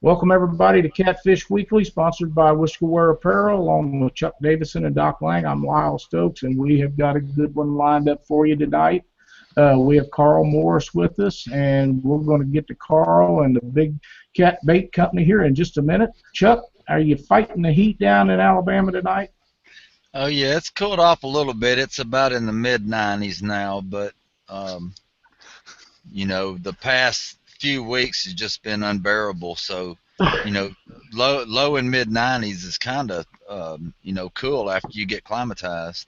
Welcome everybody to Catfish Weekly, sponsored by Whiskerware Apparel, along with Chuck Davison and Doc Lang. I'm Lyle Stokes, and we have got a good one lined up for you tonight. We have Carl Morris with us, and we're going to get to Carl and the Big Cat Bait Company here in just a minute. Chuck, are you fighting the heat down in Alabama tonight? Oh yeah, it's cooled off a little bit. It's about in the mid-90s now, but you know, the past few weeks has just been unbearable. So, you know, low and mid-90s is kind of you know, cool after you get climatized.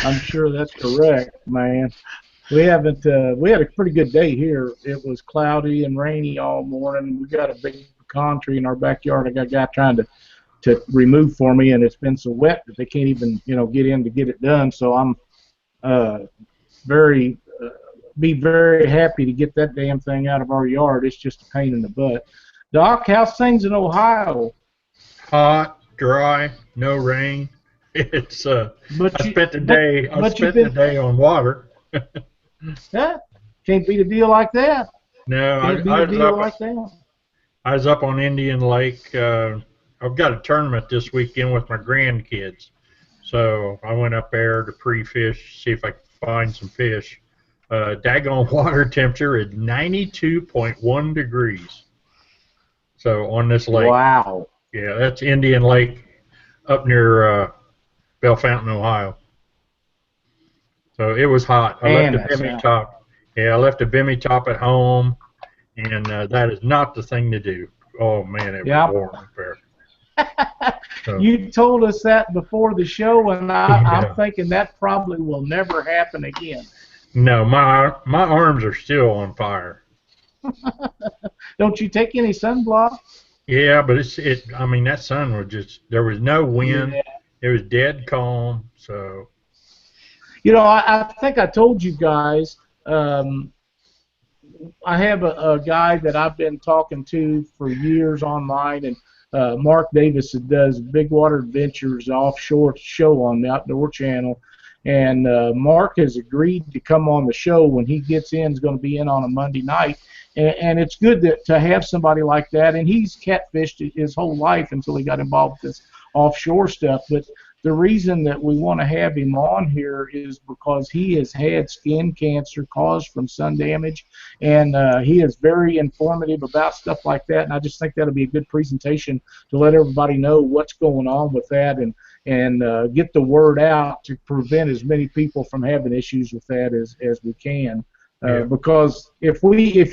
I'm sure that's correct, man. We haven't. We had a pretty good day here. It was cloudy and rainy all morning. We got a big pecan tree in our backyard. I got a guy trying to remove for me, and it's been so wet that they can't even, you know, get in to get it done. So I'm be very happy to get that damn thing out of our yard. It's just a pain in the butt. Doc, how's things in Ohio? Hot, dry, no rain. It's I spent the day on water. Yeah, can't beat a deal like that. No, I was up on Indian Lake. I've got a tournament this weekend with my grandkids, so I went up there to pre-fish, see if I could find some fish. Daggone water temperature is 92.1 degrees. So on this lake. Wow. Yeah, that's Indian Lake up near Bell Fountain, Ohio. So it was hot. I left a Bimmy top. Yeah, I left a Bimmy top at home, and that is not the thing to do. Oh man, it was warm up there. So, you told us that before the show, and I'm thinking that probably will never happen again. No, my arms are still on fire. Don't you take any sunblock? Yeah, but I mean, that sun was just, there was no wind. Yeah. It was dead calm. So, you know, I think I told you guys. I have a guy that I've been talking to for years online, and Mark Davis does Big Water Adventures offshore show on the Outdoor Channel. And Mark has agreed to come on the show when he gets in. He's going to be in on a Monday night. And it's good to have somebody like that. And he's catfished his whole life until he got involved with this offshore stuff. But the reason that we want to have him on here is because he has had skin cancer caused from sun damage. And he is very informative about stuff like that. And I just think that'll be a good presentation to let everybody know what's going on with that and get the word out to prevent as many people from having issues with that as we can. Because if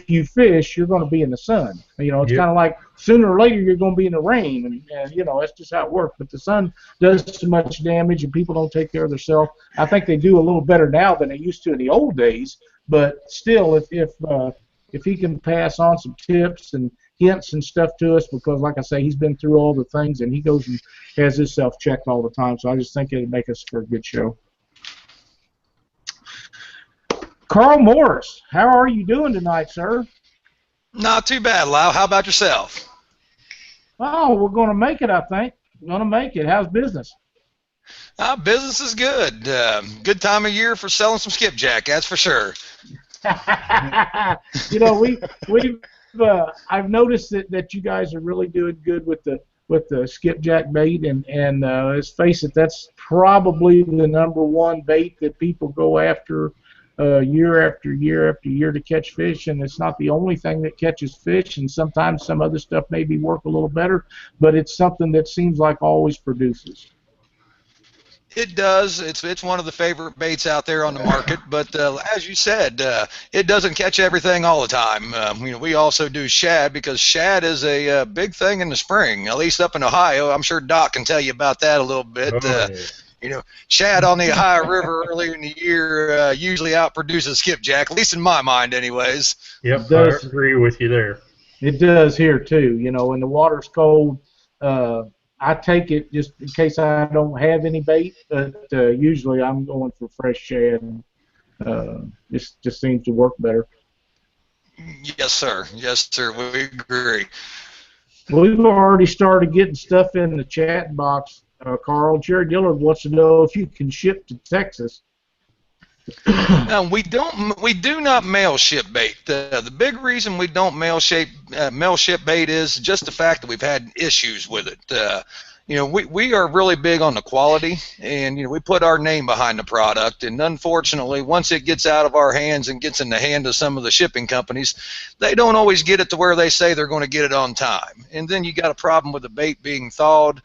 you fish, you're going to be in the sun. You know, it's kind of like sooner or later you're going to be in the rain, and you know, that's just how it works. But the sun does so much damage, and people don't take care of themselves. I think they do a little better now than they used to in the old days. But still, if he can pass on some tips and hints and stuff to us, because like I say, he's been through all the things, and he goes and has himself checked all the time. So I just think it'd make us for a good show. Carl Morris, how are you doing tonight, sir? Not too bad, Lyle. How about yourself? Oh, we're going to make it, I think. We're going to make it. How's business? Business is good. Good time of year for selling some skipjack, that's for sure. You know, I've noticed that you guys are really doing good with the skipjack bait, and let's face it, that's probably the #1 bait that people go after year after year after year to catch fish, and it's not the only thing that catches fish, and sometimes some other stuff maybe work a little better, but it's something that seems like always produces. It does. It's one of the favorite baits out there on the market, but as you said, it doesn't catch everything all the time. You know, we also do shad, because shad is a big thing in the spring, at least up in Ohio. I'm sure Doc can tell you about that a little bit. You know, shad on the Ohio River earlier in the year usually outproduces skipjack, at least in my mind anyways. Yep, I agree with you there. It does here too. You know, when the water's cold, I take it just in case I don't have any bait, but usually I'm going for fresh shad. Just seems to work better. Yes, sir. Yes, sir. We agree. We've already started getting stuff in the chat box. Carl, Jerry Dillard wants to know if you can ship to Texas. We do not mail ship bait. The big reason we don't mail ship bait is just the fact that we've had issues with it. We are really big on the quality, and we put our name behind the product. And unfortunately, once it gets out of our hands and gets in the hand of some of the shipping companies, they don't always get it to where they say they're going to get it on time. And then you got a problem with the bait being thawed,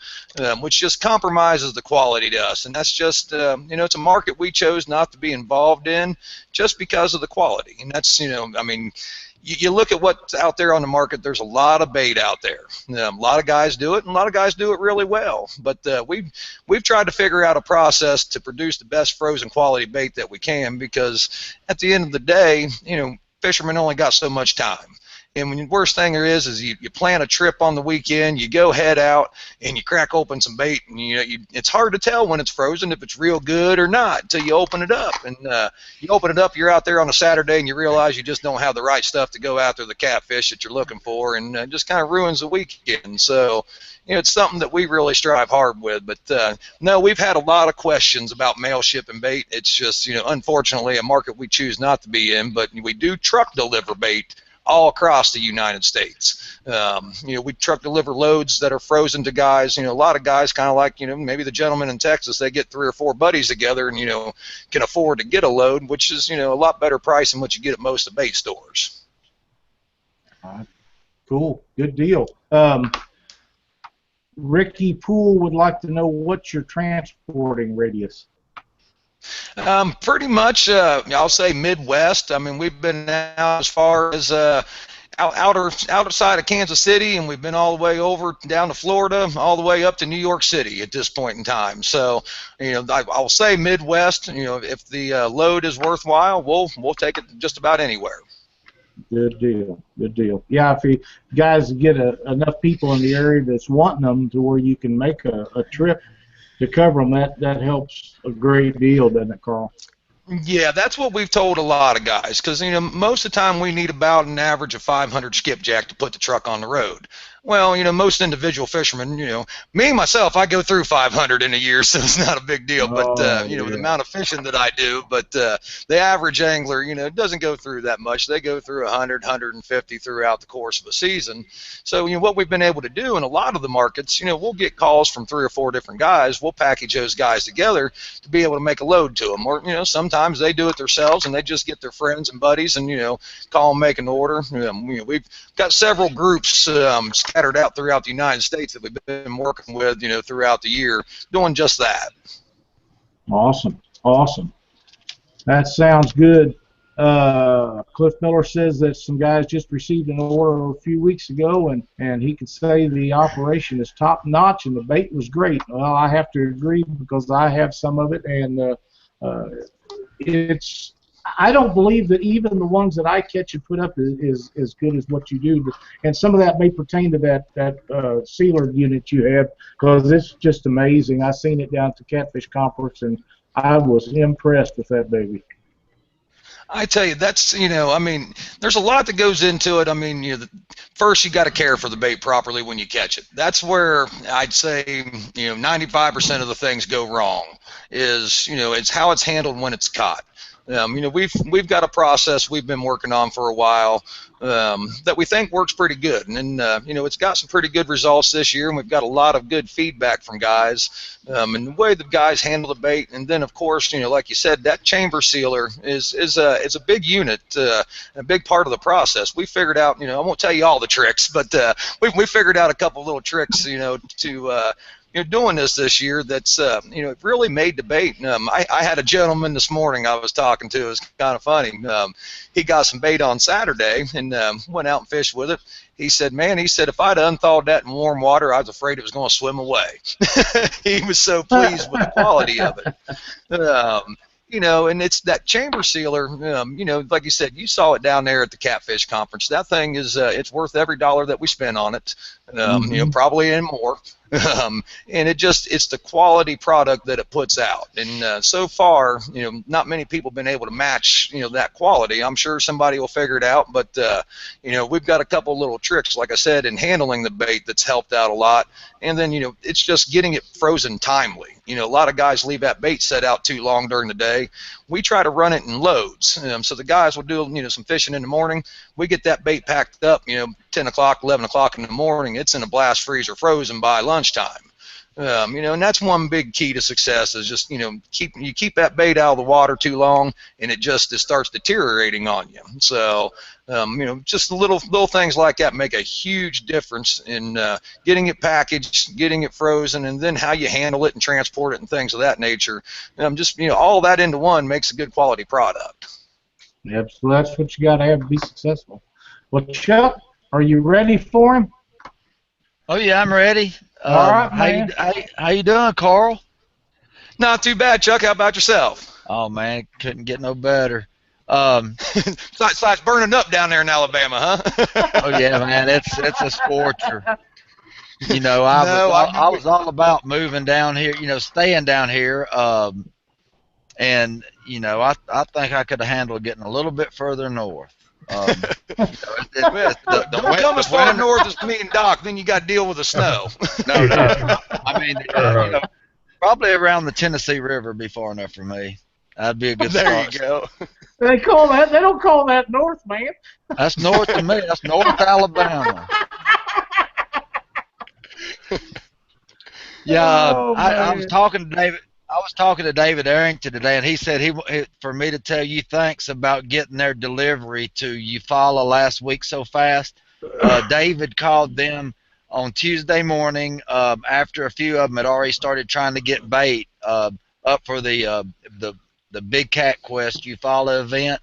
which just compromises the quality to us. And that's just it's a market we chose not to be involved in just because of the quality. And that's you look at what's out there on the market, there's a lot of bait out there. A lot of guys do it, and a lot of guys do it really well. But we've tried to figure out a process to produce the best frozen quality bait that we can, because at the end of the day, fishermen only got so much time. And when the worst thing there is you plan a trip on the weekend, you go head out, and you crack open some bait, and it's hard to tell when it's frozen if it's real good or not until you open it up. And you open it up, you're out there on a Saturday, and you realize you just don't have the right stuff to go after the catfish that you're looking for, and it just kind of ruins the weekend. So it's something that we really strive hard with. But no, we've had a lot of questions about mail shipping bait. It's just unfortunately a market we choose not to be in, but we do truck deliver bait all across the United States. We truck deliver loads that are frozen to guys. A lot of guys, kind of like maybe the gentleman in Texas, they get 3 or 4 buddies together and can afford to get a load, which is a lot better price than what you get at most of the bait stores. Cool, good deal. Ricky Poole would like to know what's your transporting radius. Pretty much, I'll say Midwest. I mean, we've been out as far as outside of Kansas City, and we've been all the way over down to Florida, all the way up to New York City at this point in time. So, I'll say Midwest. If the load is worthwhile, we'll take it just about anywhere. Good deal. Good deal. Yeah, if you guys get enough people in the area that's wanting them to where you can make a trip to cover them, that helps a great deal, doesn't it, Carl? Yeah, that's what we've told a lot of guys, because most of the time we need about an average of 500 skipjack to put the truck on the road. Well, most individual fishermen, me myself, I go through 500 in a year, so it's not a big deal. But the amount of fishing that I do, but the average angler, doesn't go through that much. They go through 100, 150 throughout the course of a season. So what we've been able to do in a lot of the markets, we'll get calls from 3 or 4 different guys. We'll package those guys together to be able to make a load to them. Or sometimes they do it themselves and they just get their friends and buddies and call and make an order. We've got several groups scattered out throughout the United States that we've been working with, throughout the year, doing just that. Awesome. That sounds good. Cliff Miller says that some guys just received an order a few weeks ago, and he could say the operation is top notch and the bait was great. Well, I have to agree because I have some of it, and I don't believe that even the ones that I catch and put up is as good as what you do. And some of that may pertain to that sealer unit you have, because it's just amazing. I seen it down at the Catfish Conference, and I was impressed with that baby. I tell you, that's, there's a lot that goes into it. First you got to care for the bait properly when you catch it. That's where I'd say, 95% of the things go wrong is, it's how it's handled when it's caught. We've got a process we've been working on for a while that we think works pretty good, and it's got some pretty good results this year, and we've got a lot of good feedback from guys, and the way the guys handle the bait. And then of course, like you said, that chamber sealer is a big unit, a big part of the process. We figured out, I won't tell you all the tricks, but we figured out a couple little tricks, to doing this year that's it really made the bait. I had a gentleman this morning I was talking to. It was kind of funny. He got some bait on Saturday and went out and fished with it. He said, if I'd unthawed that in warm water, I was afraid it was going to swim away. He was so pleased with the quality of it. And it's that chamber sealer, like you said, you saw it down there at the Catfish Conference. That thing is, it's worth every dollar that we spend on it, probably and more. And it's the quality product that it puts out. And so far, not many people have been able to match, that quality. I'm sure somebody will figure it out, but, we've got a couple little tricks, like I said, in handling the bait that's helped out a lot. And then, it's just getting it frozen timely. You know, a lot of guys leave that bait set out too long during the day. We try to run it in loads. So the guys will do, you know, some fishing in the morning. We get that bait packed up, you know, 10 o'clock, 11 o'clock in the morning. It's in a blast freezer frozen by lunchtime. You know, and that's one big key to success is just, you know, keep that bait out of the water too long, and it starts deteriorating on you. So, you know, just the little things like that make a huge difference in getting it packaged, getting it frozen, and then how you handle it and transport it and things of that nature. Just, you know, all that into one makes a good quality product. Yep, so that's what you got to have to be successful. Well, Chuck, are you ready for him? Oh yeah, I'm ready. All right, man. How you doing, Carl? Not too bad, Chuck. How about yourself? Oh man, couldn't get no better. It's burning up down there in Alabama, huh? Oh yeah, man, it's a scorcher. You know, I was all about moving down here. You know, staying down here. And you know, I think I could have handled getting a little bit further north. Don't come as far north as me and Doc, then you got to deal with the snow. No. I mean, you know, probably around the Tennessee River be far enough for me. That'd be a good there start. You go. They don't call that north, man. That's north to me. That's North Alabama. Yeah, Oh, I was talking to David. I was talking to David Arrington today, and he said for me to tell you thanks about getting their delivery to Eufaula last week so fast. David called them on Tuesday morning after a few of them had already started trying to get bait up for the Big Cat Quest Eufaula event,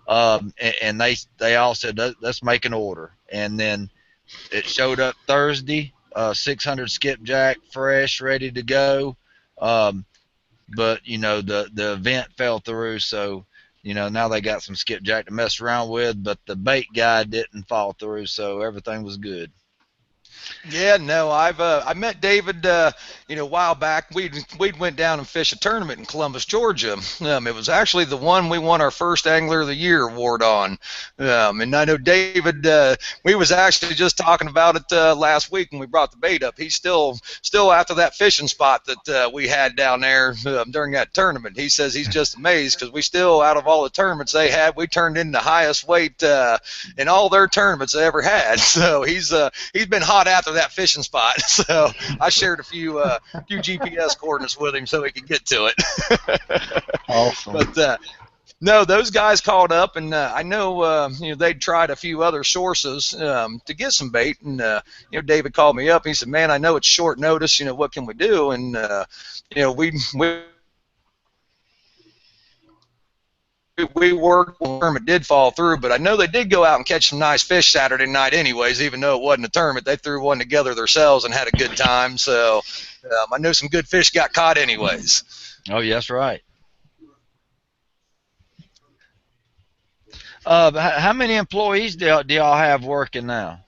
and they all said let's make an order, and then it showed up Thursday, 600 skipjack, fresh, ready to go. But you know, the event fell through, so you know, now they got some skipjack to mess around with, but the bait guy didn't fall through, so everything was good. Yeah, no, I met David, you know, a while back. We'd went down and fished a tournament in Columbus, Georgia. It was actually the one we won our first Angler of the Year award on. And I know David, we was actually just talking about it last week when we brought the bait up. He's still after that fishing spot that we had down there during that tournament. He says he's just amazed because we still, out of all the tournaments they had, we turned in the highest weight in all their tournaments they ever had. So he's been hot after that fishing spot, so I shared a few GPS coordinates with him so he could get to it. Awesome. But no, those guys called up, and I know you know, they'd tried a few other sources to get some bait, and you know, David called me up. He said, "Man, I know it's short notice. You know, what can we do?" And you know, we worked. The tournament did fall through, but I know they did go out and catch some nice fish Saturday night anyways, even though it wasn't a tournament. They threw one together themselves and had a good time, so I know some good fish got caught anyways. Oh, yeah, that's right. How many employees do y'all have working now?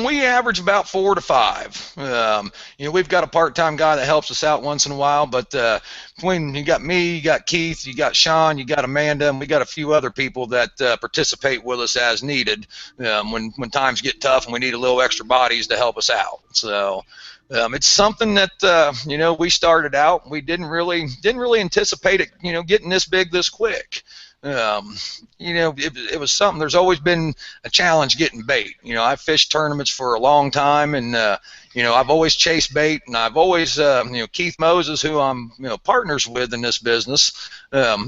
We average about 4 to 5. You know, we've got a part-time guy that helps us out once in a while, but between you got me, you got Keith, you got Sean, you got Amanda, and we got a few other people that participate with us as needed when times get tough and we need a little extra bodies to help us out. So it's something that you know, we started out. We didn't really anticipate it, you know, getting this big this quick. You know, it was something. There's always been a challenge getting bait. You know, I've fished tournaments for a long time, and you know, I've always chased bait, and I've always, you know, Keith Moses, who I'm, you know, partners with in this business,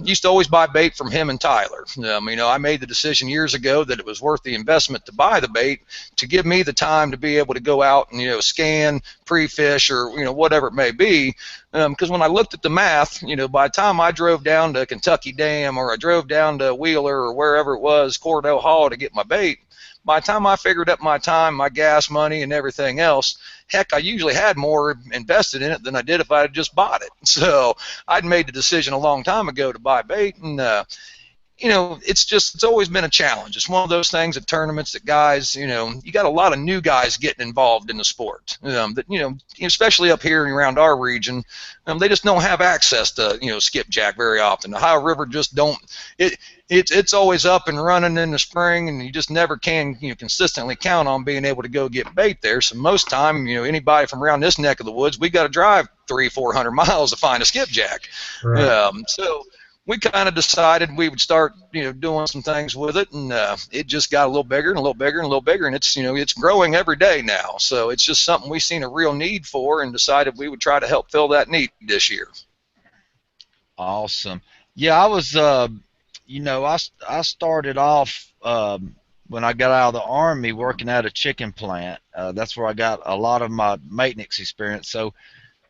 used to always buy bait from him and Tyler. You know, I made the decision years ago that it was worth the investment to buy the bait to give me the time to be able to go out and, you know, scan, pre-fish, or, you know, whatever it may be. Because when I looked at the math, you know, by the time I drove down to Kentucky Dam, or I drove down to Wheeler, or wherever it was, Cordell Hall, to get my bait, by the time I figured up my time, my gas money, and everything else, heck, I usually had more invested in it than I did if I had just bought it. So I'd made the decision a long time ago to buy bait, and it's always been a challenge. It's one of those things at tournaments that guys, you got a lot of new guys getting involved in the sport. That especially up here around our region, they just don't have access to skipjack very often. The Ohio River just don't. It's always up and running in the spring, and you just never can consistently count on being able to go get bait there. So most time, anybody from around this neck of the woods, we got to drive 300-400 miles to find a skipjack. Right. So we kind of decided we would start, doing some things with it, and it just got a little bigger and a little bigger and a little bigger, and it's growing every day now. So it's just something we've seen a real need for, and decided we would try to help fill that need this year. Awesome. Yeah, I was, I started off when I got out of the Army working at a chicken plant. That's where I got a lot of my maintenance experience. So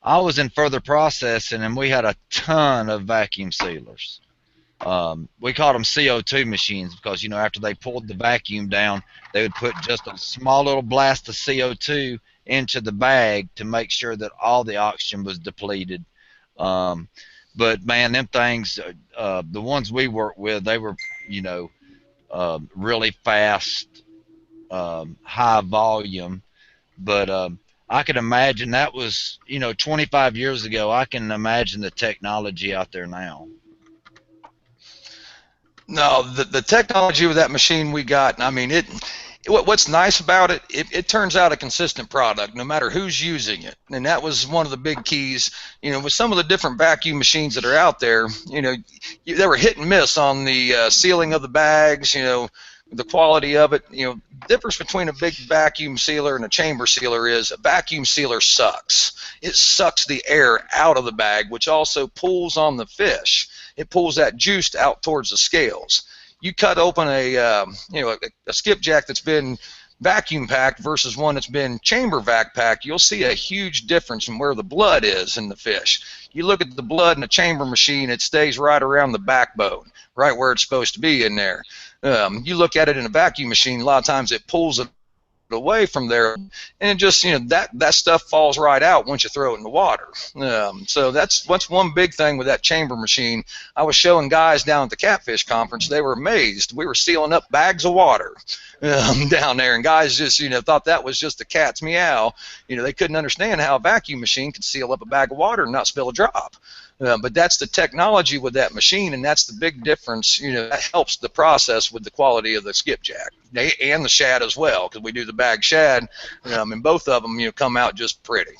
I was in further processing, and we had a ton of vacuum sealers. We called them CO2 machines because, after they pulled the vacuum down, they would put just a small little blast of CO2 into the bag to make sure that all the oxygen was depleted. But, man, them things, the ones we worked with, they were, really fast, high volume. But I could imagine that was, 25 years ago. I can imagine the technology out there now. No, the technology with that machine we got, what's nice about it, it turns out a consistent product no matter who's using it. And that was one of the big keys, with some of the different vacuum machines that are out there, they were hit and miss on the sealing of the bags, the quality of it. The difference between a big vacuum sealer and a chamber sealer is a vacuum sealer sucks. It sucks the air out of the bag, which also pulls on the fish. It pulls that juice out towards the scales. You cut open a skipjack that's been vacuum packed versus one that's been chamber vac packed, you'll see a huge difference in where the blood is in the fish. You look at the blood in a chamber machine, it stays right around the backbone, right where it's supposed to be in there. You look at it in a vacuum machine, a lot of times it pulls it away from there, and it just that stuff falls right out once you throw it in the water. So that's one big thing with that chamber machine. I was showing guys down at the Catfish conference, they were amazed. We were sealing up bags of water down there, and guys just thought that was just the cat's meow. They couldn't understand how a vacuum machine could seal up a bag of water and not spill a drop. But that's the technology with that machine, and that's the big difference. That helps the process with the quality of the skipjack and the shad as well, because we do the bag shad, and both of them come out just pretty.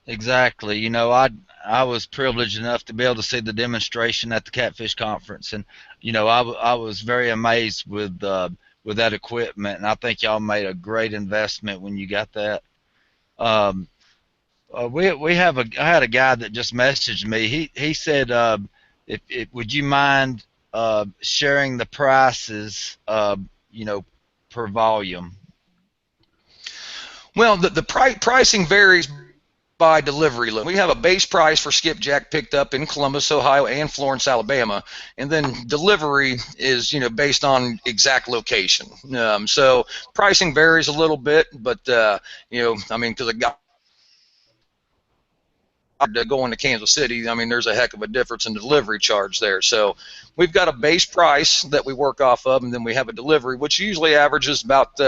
Exactly. I was privileged enough to be able to see the demonstration at the Catfish conference, and I was very amazed with that equipment, and I think y'all made a great investment when you got that. I had a guy that just messaged me. He said, would you mind sharing the prices, per volume? Well, the pricing varies by delivery. We have a base price for skipjack picked up in Columbus, Ohio, and Florence, Alabama, and then delivery is based on exact location. So pricing varies a little bit, but because I got going to Kansas City, there's a heck of a difference in the delivery charge there. So we've got a base price that we work off of, and then we have a delivery, which usually averages about,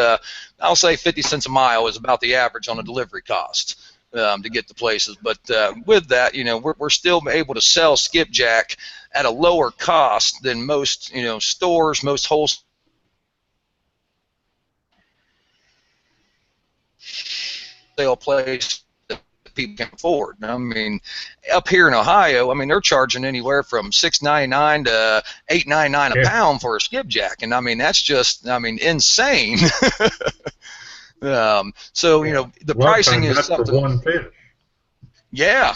I'll say 50 cents a mile is about the average on a delivery cost to get to places. But with that, we're still able to sell skipjack at a lower cost than most, stores, most wholesale places people can afford. Up here in Ohio, they're charging anywhere from $6.99 to $8.99 a pound for a skipjack, and that's just insane. So the pricing is something. For one fish. Yeah,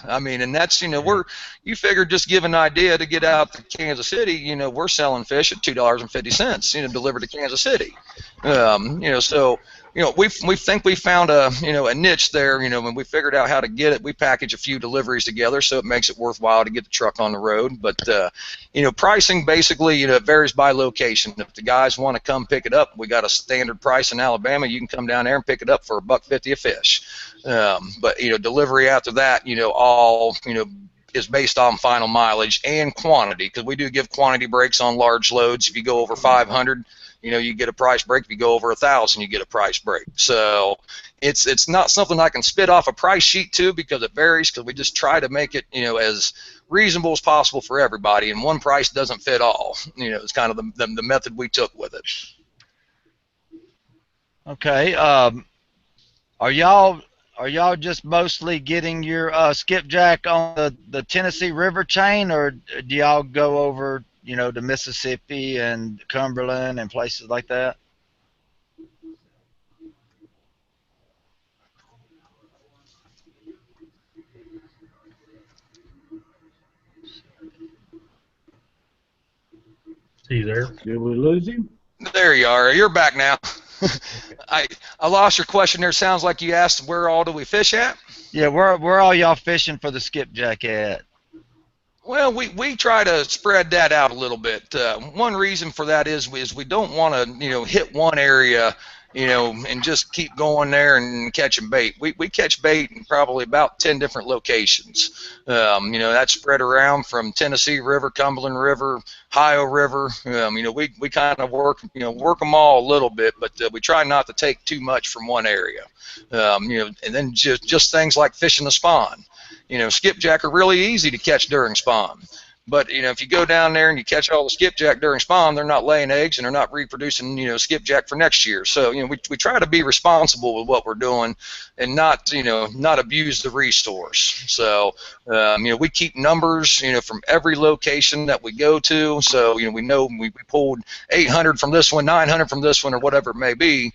and that's you figure, just give an idea, to get out to Kansas City, we're selling fish at $2.50, delivered to Kansas City. So we think we found a niche there. When we figured out how to get it, we package a few deliveries together, so it makes it worthwhile to get the truck on the road. But pricing basically it varies by location. If the guys want to come pick it up, we got a standard price in Alabama. You can come down there and pick it up for $1.50 a fish. But delivery after that, all is based on final mileage and quantity, because we do give quantity breaks on large loads. If you go over 500, you get a price break. If you go over 1,000, you get a price break. So it's not something I can spit off a price sheet to, because it varies, because we just try to make it as reasonable as possible for everybody, and one price doesn't fit all. It's kind of the method we took with it. Okay. Are y'all just mostly getting your skipjack on the Tennessee River chain, or do y'all go over to Mississippi and Cumberland and places like that? Is he there? Did we lose him? There you are. You're back now. I lost your question there. Sounds like you asked where all do we fish at? Yeah, where all y'all fishing for the skipjack at? Well, we try to spread that out a little bit. One reason for that is we don't want to hit one area and just keep going there and catching bait. We catch bait in probably about 10 different locations. That's spread around from Tennessee River, Cumberland River, Ohio River. We kind of work them all a little bit, but we try not to take too much from one area. And then just things like fishing the spawn. Skipjack are really easy to catch during spawn. But, if you go down there and you catch all the skipjack during spawn, they're not laying eggs and they're not reproducing, skipjack for next year. So, we try to be responsible with what we're doing and not abuse the resource. So, we keep numbers, from every location that we go to. So, we know we pulled 800 from this one, 900 from this one, or whatever it may be.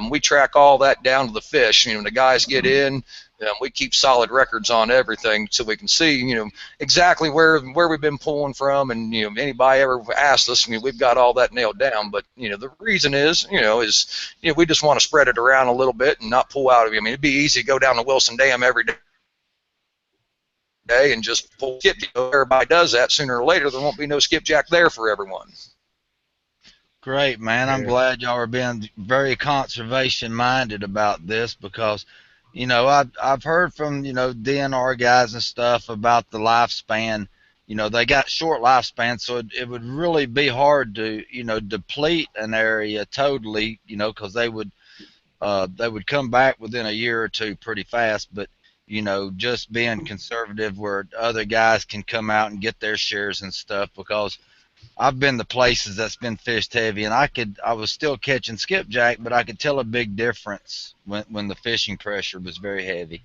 We track all that down to the fish. The guys get in. We keep solid records on everything, so we can see, exactly where we've been pulling from, and anybody ever asked us, we've got all that nailed down. But the reason is we just want to spread it around a little bit and not pull out of it. It'd be easy to go down to Wilson Dam every day and just pull skipjack. Everybody does that. Sooner or later, there won't be no skipjack there for everyone. Great, man. I'm glad y'all are being very conservation minded about this, because I've heard from, DNR guys and stuff about the lifespan. They got short lifespan, so it would really be hard to, deplete an area totally, because they would come back within a year or two pretty fast. But, just being conservative where other guys can come out and get their shares and stuff, because I've been to places that's been fished heavy, and I was still catching skipjack, but I could tell a big difference when the fishing pressure was very heavy.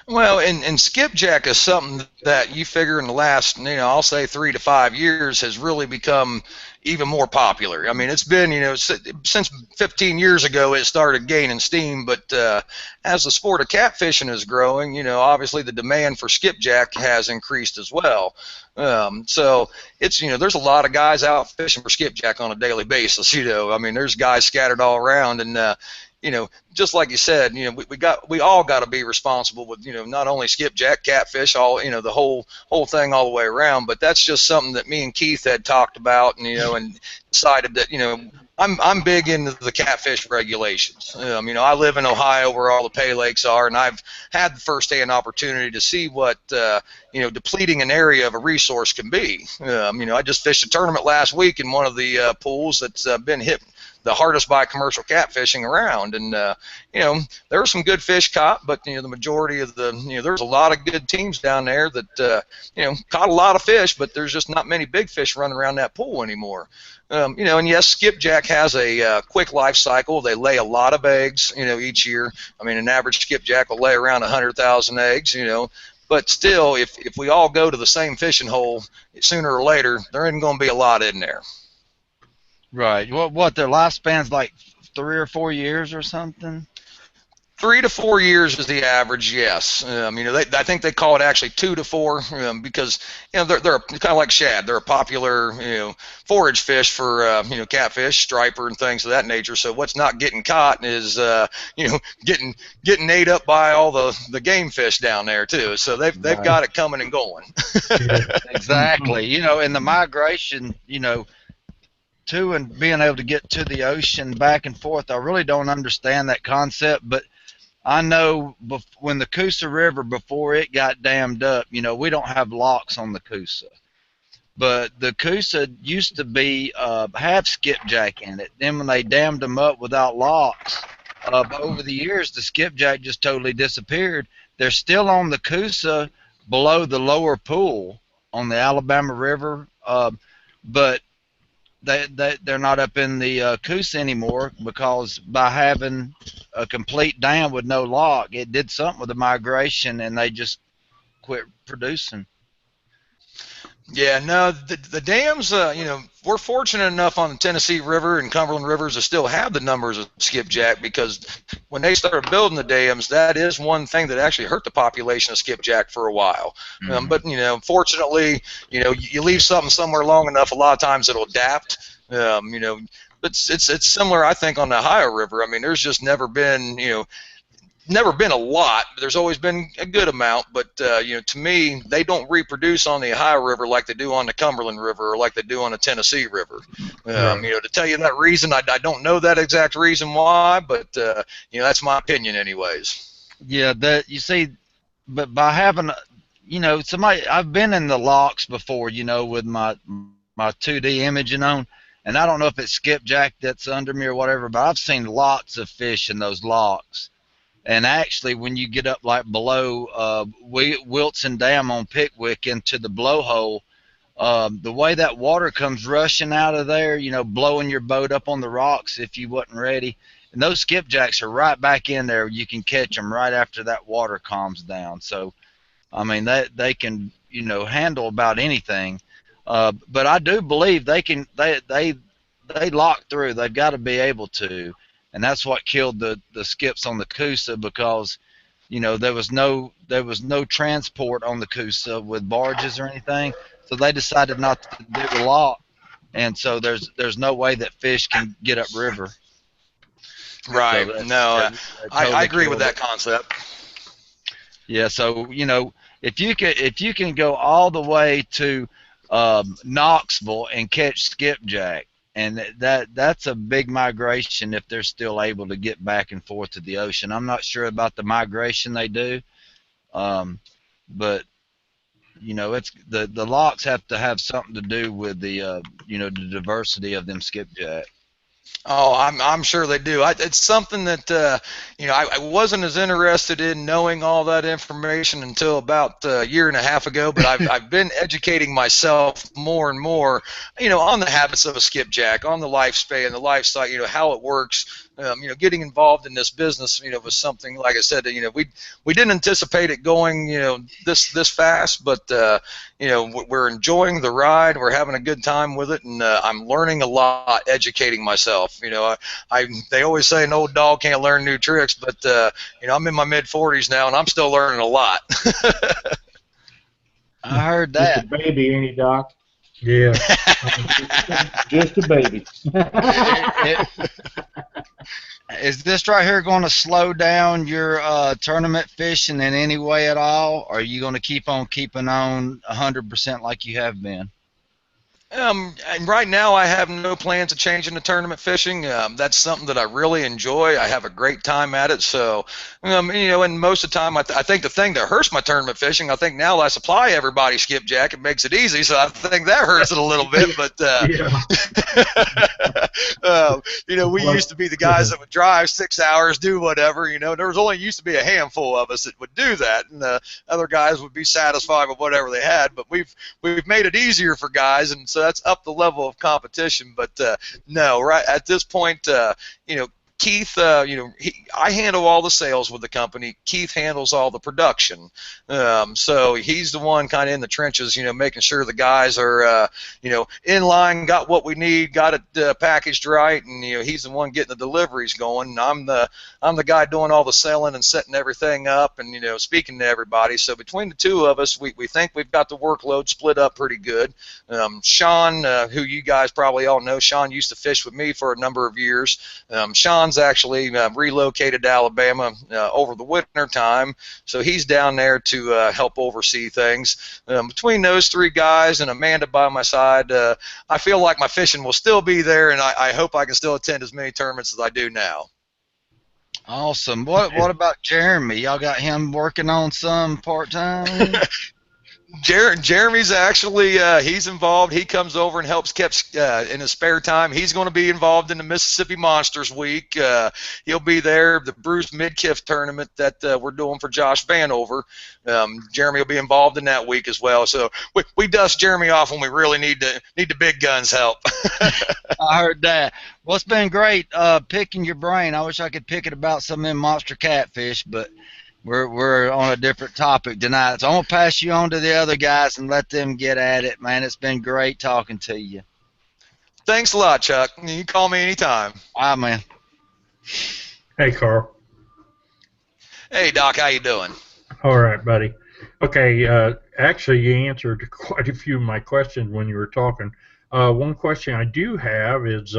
Well, and skipjack is something that you figure in the last, I'll say 3 to 5 years has really become even more popular. It's been, since 15 years ago it started gaining steam, but as the sport of catfishing is growing, obviously the demand for skipjack has increased as well. So it's, there's a lot of guys out fishing for skipjack on a daily basis. There's guys scattered all around, and just like you said, we all got to be responsible with, not only skipjack, catfish, all, the whole thing all the way around. But that's just something that me and Keith had talked about, and and decided that, I'm big into the catfish regulations. I live in Ohio where all the pay lakes are, and I've had the first-hand opportunity to see what depleting an area of a resource can be. I just fished a tournament last week in one of the pools that's been hit the hardest by commercial catfishing around, and there were some good fish caught, but the majority of there's a lot of good teams down there that caught a lot of fish, but there's just not many big fish running around that pool anymore. And yes, skipjack has a quick life cycle. They lay a lot of eggs, each year. An average skipjack will lay around 100,000 eggs, but still, if we all go to the same fishing hole, sooner or later, there isn't going to be a lot in there. Right. What their lifespan's like 3 or 4 years or something? 3 to 4 years is the average, yes. I think they call it actually 2 to 4 because they're kind of like shad. They're a popular forage fish for catfish, striper, and things of that nature. So what's not getting caught is getting ate up by all the game fish down there too. So they've got it coming and going. Exactly. And the migration, to and being able to get to the ocean back and forth, I really don't understand that concept, but I know when the Coosa River, before it got dammed up, you know, we don't have locks on the Coosa. But the Coosa used to be have skipjack in it. Then when they dammed them up without locks, over the years the skipjack just totally disappeared. They're still on the Coosa below the lower pool on the Alabama River, but they're not up in the Coosa anymore because by having a complete dam with no lock, it did something with the migration and they just quit producing. Yeah, no, the dams, you know, we're fortunate enough on the Tennessee River and Cumberland Rivers to still have the numbers of skipjack, because when they started building the dams, that is one thing that actually hurt the population of skipjack for a while. But, you know, fortunately, you know, you leave something somewhere long enough, a lot of times it'll adapt. You know, it's similar, I think, on the Ohio River. I mean, there's just never been, you know, never been a lot, but there's always been a good amount. But you know, to me, they don't reproduce on the Ohio River like they do on the Cumberland River or like they do on the Tennessee River. You know, to tell you that reason, I don't know that exact reason why, but you know, that's my opinion, anyways. Yeah, that you see, but by having, you know, somebody, I've been in the locks before, you know, with my 2D imaging on, and I don't know if it's skipjack that's under me or whatever, but I've seen lots of fish in those locks. And actually, when you get up like below Wilson Dam on Pickwick into the blowhole, the way that water comes rushing out of there, you know, blowing your boat up on the rocks if you wasn't ready. And those skipjacks are right back in there. You can catch them right after that water calms down. So, I mean, they can, you know, handle about anything. But I do believe they lock through. They've got to be able to. And that's what killed the skips on the Coosa, because, you know, there was no transport on the Coosa with barges or anything, so they decided not to dig a lock, and so there's no way that fish can get up river. Right. So no, totally I agree with that concept. Yeah. So, you know, if you can go all the way to Knoxville and catch skipjack, and that's a big migration if they're still able to get back and forth to the ocean. I'm not sure about the migration they do, but you know, it's the locks have to have something to do with the you know, the diversity of them skipjack. Oh, I'm sure they do. It's something that you know, I wasn't as interested in knowing all that information until about a year and a half ago. But I've been educating myself more and more, you know, on the habits of a skipjack, on the lifespan, the life cycle, you know, how it works. You know, getting involved in this business, you know, was something, like I said, you know, we didn't anticipate it going, you know, this fast, but you know, we're enjoying the ride, we're having a good time with it, and I'm learning a lot, educating myself. You know, they always say an old dog can't learn new tricks, but you know, I'm in my mid-40s now, and I'm still learning a lot. I heard that. Just a baby, ain't he, Doc? Yeah. Just a baby. Is this right here going to slow down your tournament fishing in any way at all? Or are you going to keep on keeping on 100% like you have been? And right now I have no plans of changing the tournament fishing. That's something that I really enjoy. I have a great time at it. So, you know, and most of the time I think the thing that hurts my tournament fishing, I think now I supply everybody skipjack, it makes it easy. So I think that hurts it a little bit. But, you know, we used to be the guys that would drive 6 hours, do whatever. You know, there was only used to be a handful of us that would do that. And the other guys would be satisfied with whatever they had. But we've made it easier for guys. And so that's up the level of competition. But no, right at this point, you know, Keith, you know, I handle all the sales with the company. Keith handles all the production. So he's the one kind of in the trenches, you know, making sure the guys are, you know, in line, got what we need, got it packaged right, and you know, he's the one getting the deliveries going. I'm the guy doing all the selling and setting everything up, and you know, speaking to everybody. So between the two of us, we think we've got the workload split up pretty good. Sean, who you guys probably all know, Sean used to fish with me for a number of years. Sean's actually relocated to Alabama over the winter time, so he's down there to help oversee things. Between those three guys and Amanda by my side, I feel like my fishing will still be there, and I hope I can still attend as many tournaments as I do now. Awesome. What about Jeremy? Y'all got him working on some part-time? Jeremy's actually he's involved. He comes over and helps catch in his spare time. He's going to be involved in the Mississippi Monsters Week. He'll be there. The Bruce Midkiff tournament that we're doing for Josh Vanover. Jeremy will be involved in that week as well. So we dust Jeremy off when we really need the big guns help. I heard that. Well, it's been great picking your brain. I wish I could pick it about some of them monster catfish, but we're on a different topic tonight. So I'm going to pass you on to the other guys and let them get at it, man. It's been great talking to you. Thanks a lot, Chuck. You can call me anytime. All right, man. Hey, Carl. Hey, Doc. How you doing? All right, buddy. Okay, actually, you answered quite a few of my questions when you were talking. One question I do have is,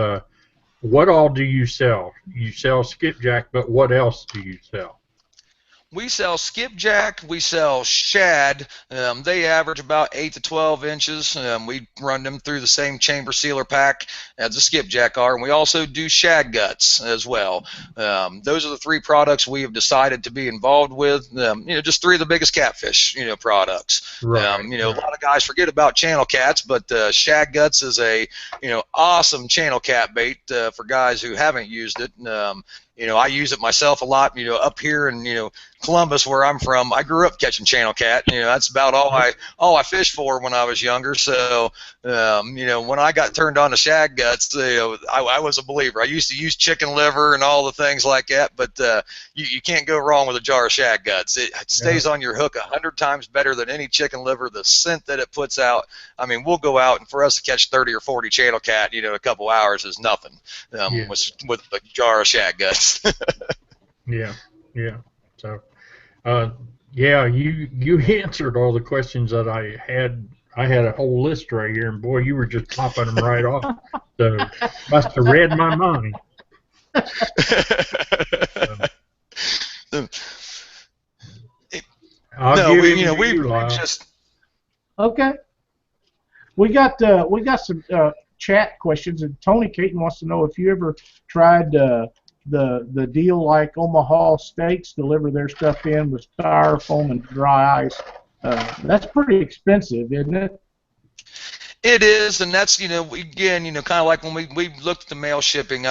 what all do you sell? You sell skipjack, but what else do you sell? We sell skipjack. We sell shad. They average about 8 to 12 inches. We run them through the same chamber sealer pack as the skipjack are, and we also do shad guts as well. Those are the three products we have decided to be involved with. Just three of the biggest catfish, products. Right. A lot of guys forget about channel cats, but shad guts is a, awesome channel cat bait for guys who haven't used it. I use it myself a lot, up here in, Columbus, where I'm from. I grew up catching channel cat. That's about all I fished for when I was younger. So, when I got turned on to shad guts, I was a believer. I used to use chicken liver and all the things like that, but you can't go wrong with a jar of shad guts. It stays on your hook 100 times better than any chicken liver. The scent that it puts out, we'll go out, and for us to catch 30 or 40 channel cat, a couple hours is nothing with a jar of shad guts. Yeah. So, you answered all the questions that I had. I had a whole list right here, and boy, you were just popping them right off. So, must have read my mind. Okay. We got some chat questions, and Tony Caton wants to know if you ever tried the deal like Omaha Steaks deliver their stuff in with styrofoam and dry ice. That's pretty expensive, isn't it? It is, and that's, again, kind of like when we looked at the mail shipping.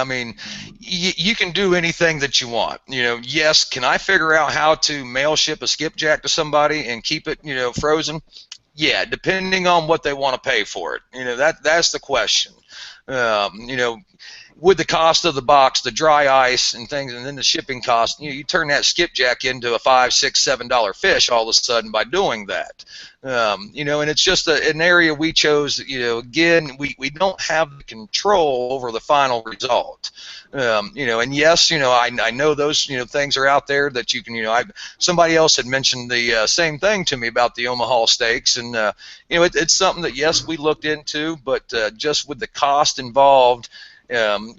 You can do anything that you want. Yes, can I figure out how to mail ship a skipjack to somebody and keep it, frozen? Yeah, depending on what they want to pay for it. That's the question. With the cost of the box, the dry ice and things, and then the shipping cost, you turn that skipjack into a $5, $6, $7 fish all of a sudden by doing that. And it's just an area we chose. Again, we don't have the control over the final result. And yes, I know those things are out there that you can. Somebody else had mentioned the same thing to me about the Omaha Steaks, and it's something that yes we looked into, but just with the cost involved.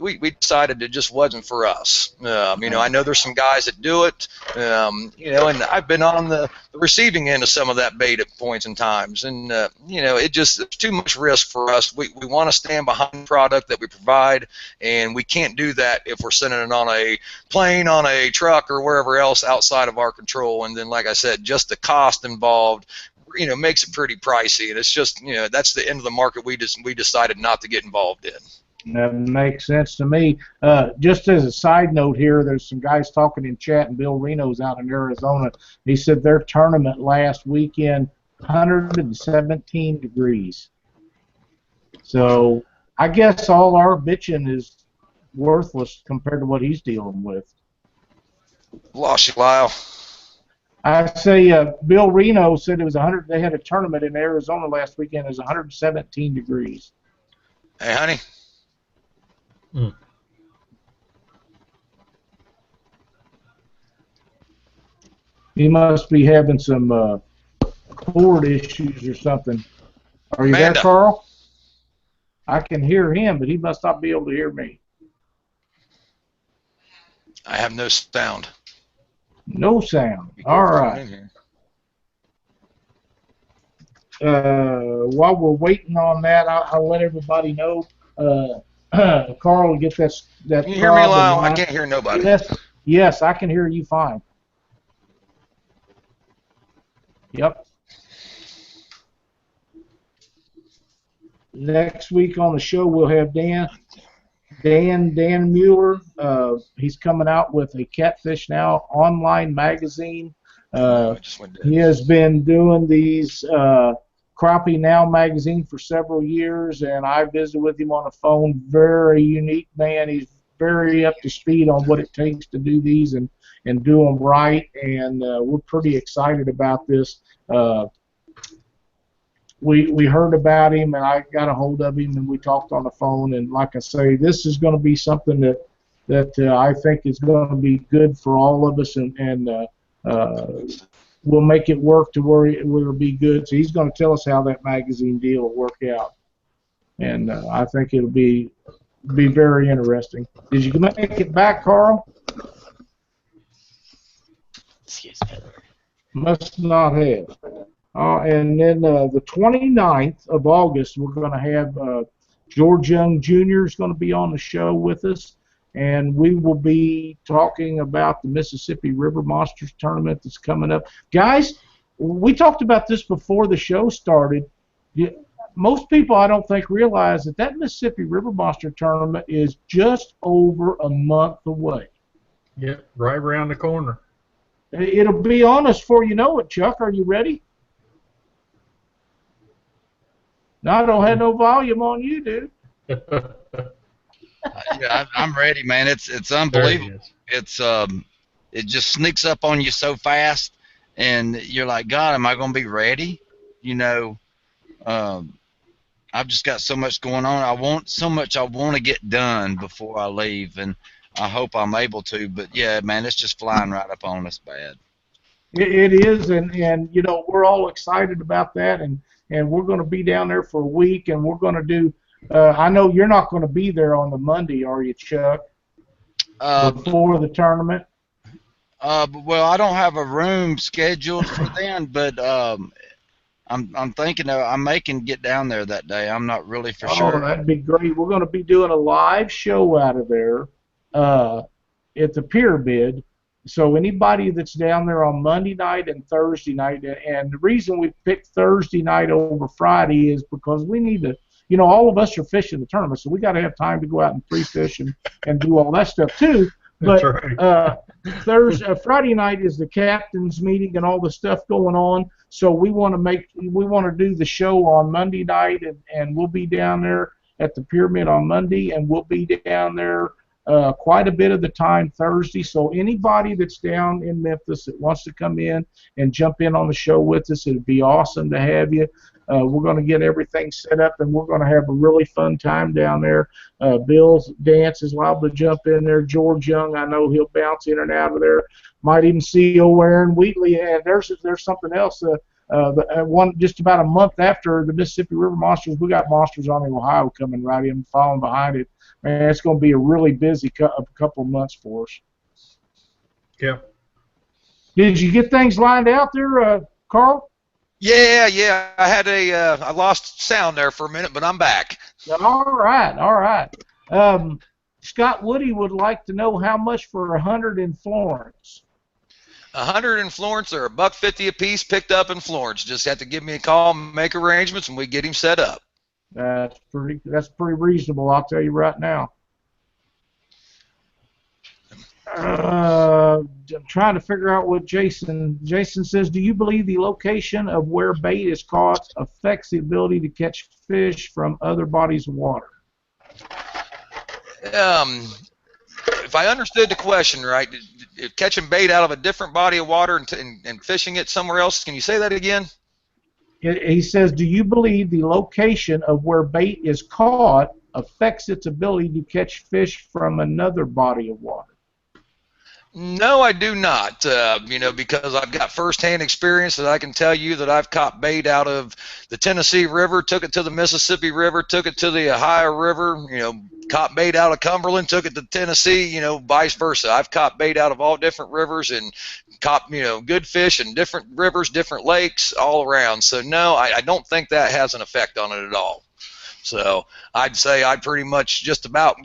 We decided it just wasn't for us. I know there's some guys that do it, and I've been on the receiving end of some of that bait at points and times, and it's too much risk for us. We want to stand behind the product that we provide, and we can't do that if we're sending it on a plane, on a truck, or wherever else outside of our control. And then, like I said, just the cost involved makes it pretty pricey, and it's just that's the end of the market we decided not to get involved in. That makes sense to me. Just as a side note here, there's some guys talking in chat, and Bill Reno's out in Arizona. He said their tournament last weekend, 117 degrees. So I guess all our bitching is worthless compared to what he's dealing with. Lost you, Lyle. I say Bill Reno said it was 100. They had a tournament in Arizona last weekend. It was 117 degrees. Hey, honey. He must be having some cord issues or something. Are you there, Carl? I can hear him, but he must not be able to hear me. I have no sound. No sound. All right. While we're waiting on that, I'll let everybody know. Carl, get that. Can you hear me, Lyle? I can't hear nobody. Yes, I can hear you fine. Yep. Next week on the show we'll have Dan Mueller. He's coming out with a Catfish Now online magazine. He has been doing these Crappie Now magazine for several years, and I visited with him on the phone. Very unique man. He's very up to speed on what it takes to do these and do them right, and we're pretty excited about this. We heard about him, and I got a hold of him, and we talked on the phone. And like I say, this is going to be something that I think is going to be good for all of us, and we'll make it work to where it'll be good. So he's going to tell us how that magazine deal will work out, and I think it'll be very interesting. Did you make it back, Carl? Excuse me. Must not have. And then the 29th of August, we're going to have George Young Jr. is going to be on the show with us, and we will be talking about the Mississippi River Monsters tournament that's coming up. Guys, we talked about this before the show started. Most people, I don't think, realize that Mississippi River Monster tournament is just over a month away. Yep, right around the corner. It'll be on us before you know it, Chuck. Are you ready? No, I don't have no volume on you, dude. Yeah, I'm ready, man. It's unbelievable. It just sneaks up on you so fast, and you're like, God, am I going to be ready? You know, I've just got so much going on. I want to get done before I leave, and I hope I'm able to. But yeah, man, it's just flying right up on us bad. It is, and you know, we're all excited about that, and we're going to be down there for a week, and we're going to do. I know you're not going to be there on the Monday, are you, Chuck? Before the tournament. Well, I don't have a room scheduled for then, but I'm thinking I may can get down there that day. I'm not really for sure. Oh, that'd be great. We're going to be doing a live show out of there at the Pyramid. So anybody that's down there on Monday night and Thursday night, and the reason we picked Thursday night over Friday is because we need to, you know, all of us are fishing the tournament, so we got to have time to go out and pre-fish and do all that stuff too. But right. Friday night is the captain's meeting and all the stuff going on. So we want to do the show on Monday night, and we'll be down there at the Pyramid on Monday, and we'll be down there quite a bit of the time Thursday. So anybody that's down in Memphis that wants to come in and jump in on the show with us, it'd be awesome to have you. We're going to get everything set up, and we're going to have a really fun time down there. Bill's Dance is liable to jump in there. George Young, I know he'll bounce in and out of there. Might even see old Aaron Wheatley. And there's something else. Just about a month after the Mississippi River Monsters, we got Monsters on the Ohio coming right in, following behind it. Man, it's going to be a really busy couple of months for us. Yeah. Did you get things lined out there, Carl? Yeah. I lost sound there for a minute, but I'm back. All right. Scott Woody would like to know how much for 100 in Florence. 100 in Florence are $1.50 a piece, picked up in Florence. Just have to give me a call, make arrangements, and we get him set up. That's pretty reasonable, I'll tell you right now. I'm trying to figure out what Jason says. Do you believe the location of where bait is caught affects the ability to catch fish from other bodies of water? If I understood the question right, catching bait out of a different body of water and fishing it somewhere else, can you say that again? He says, do you believe the location of where bait is caught affects its ability to catch fish from another body of water? No, I do not, because I've got firsthand experience that I can tell you that I've caught bait out of the Tennessee River, took it to the Mississippi River, took it to the Ohio River, caught bait out of Cumberland, took it to Tennessee, vice versa. I've caught bait out of all different rivers and caught, good fish in different rivers, different lakes, all around. So, no, I don't think that has an effect on it at all. So I'd say I'd pretty much just about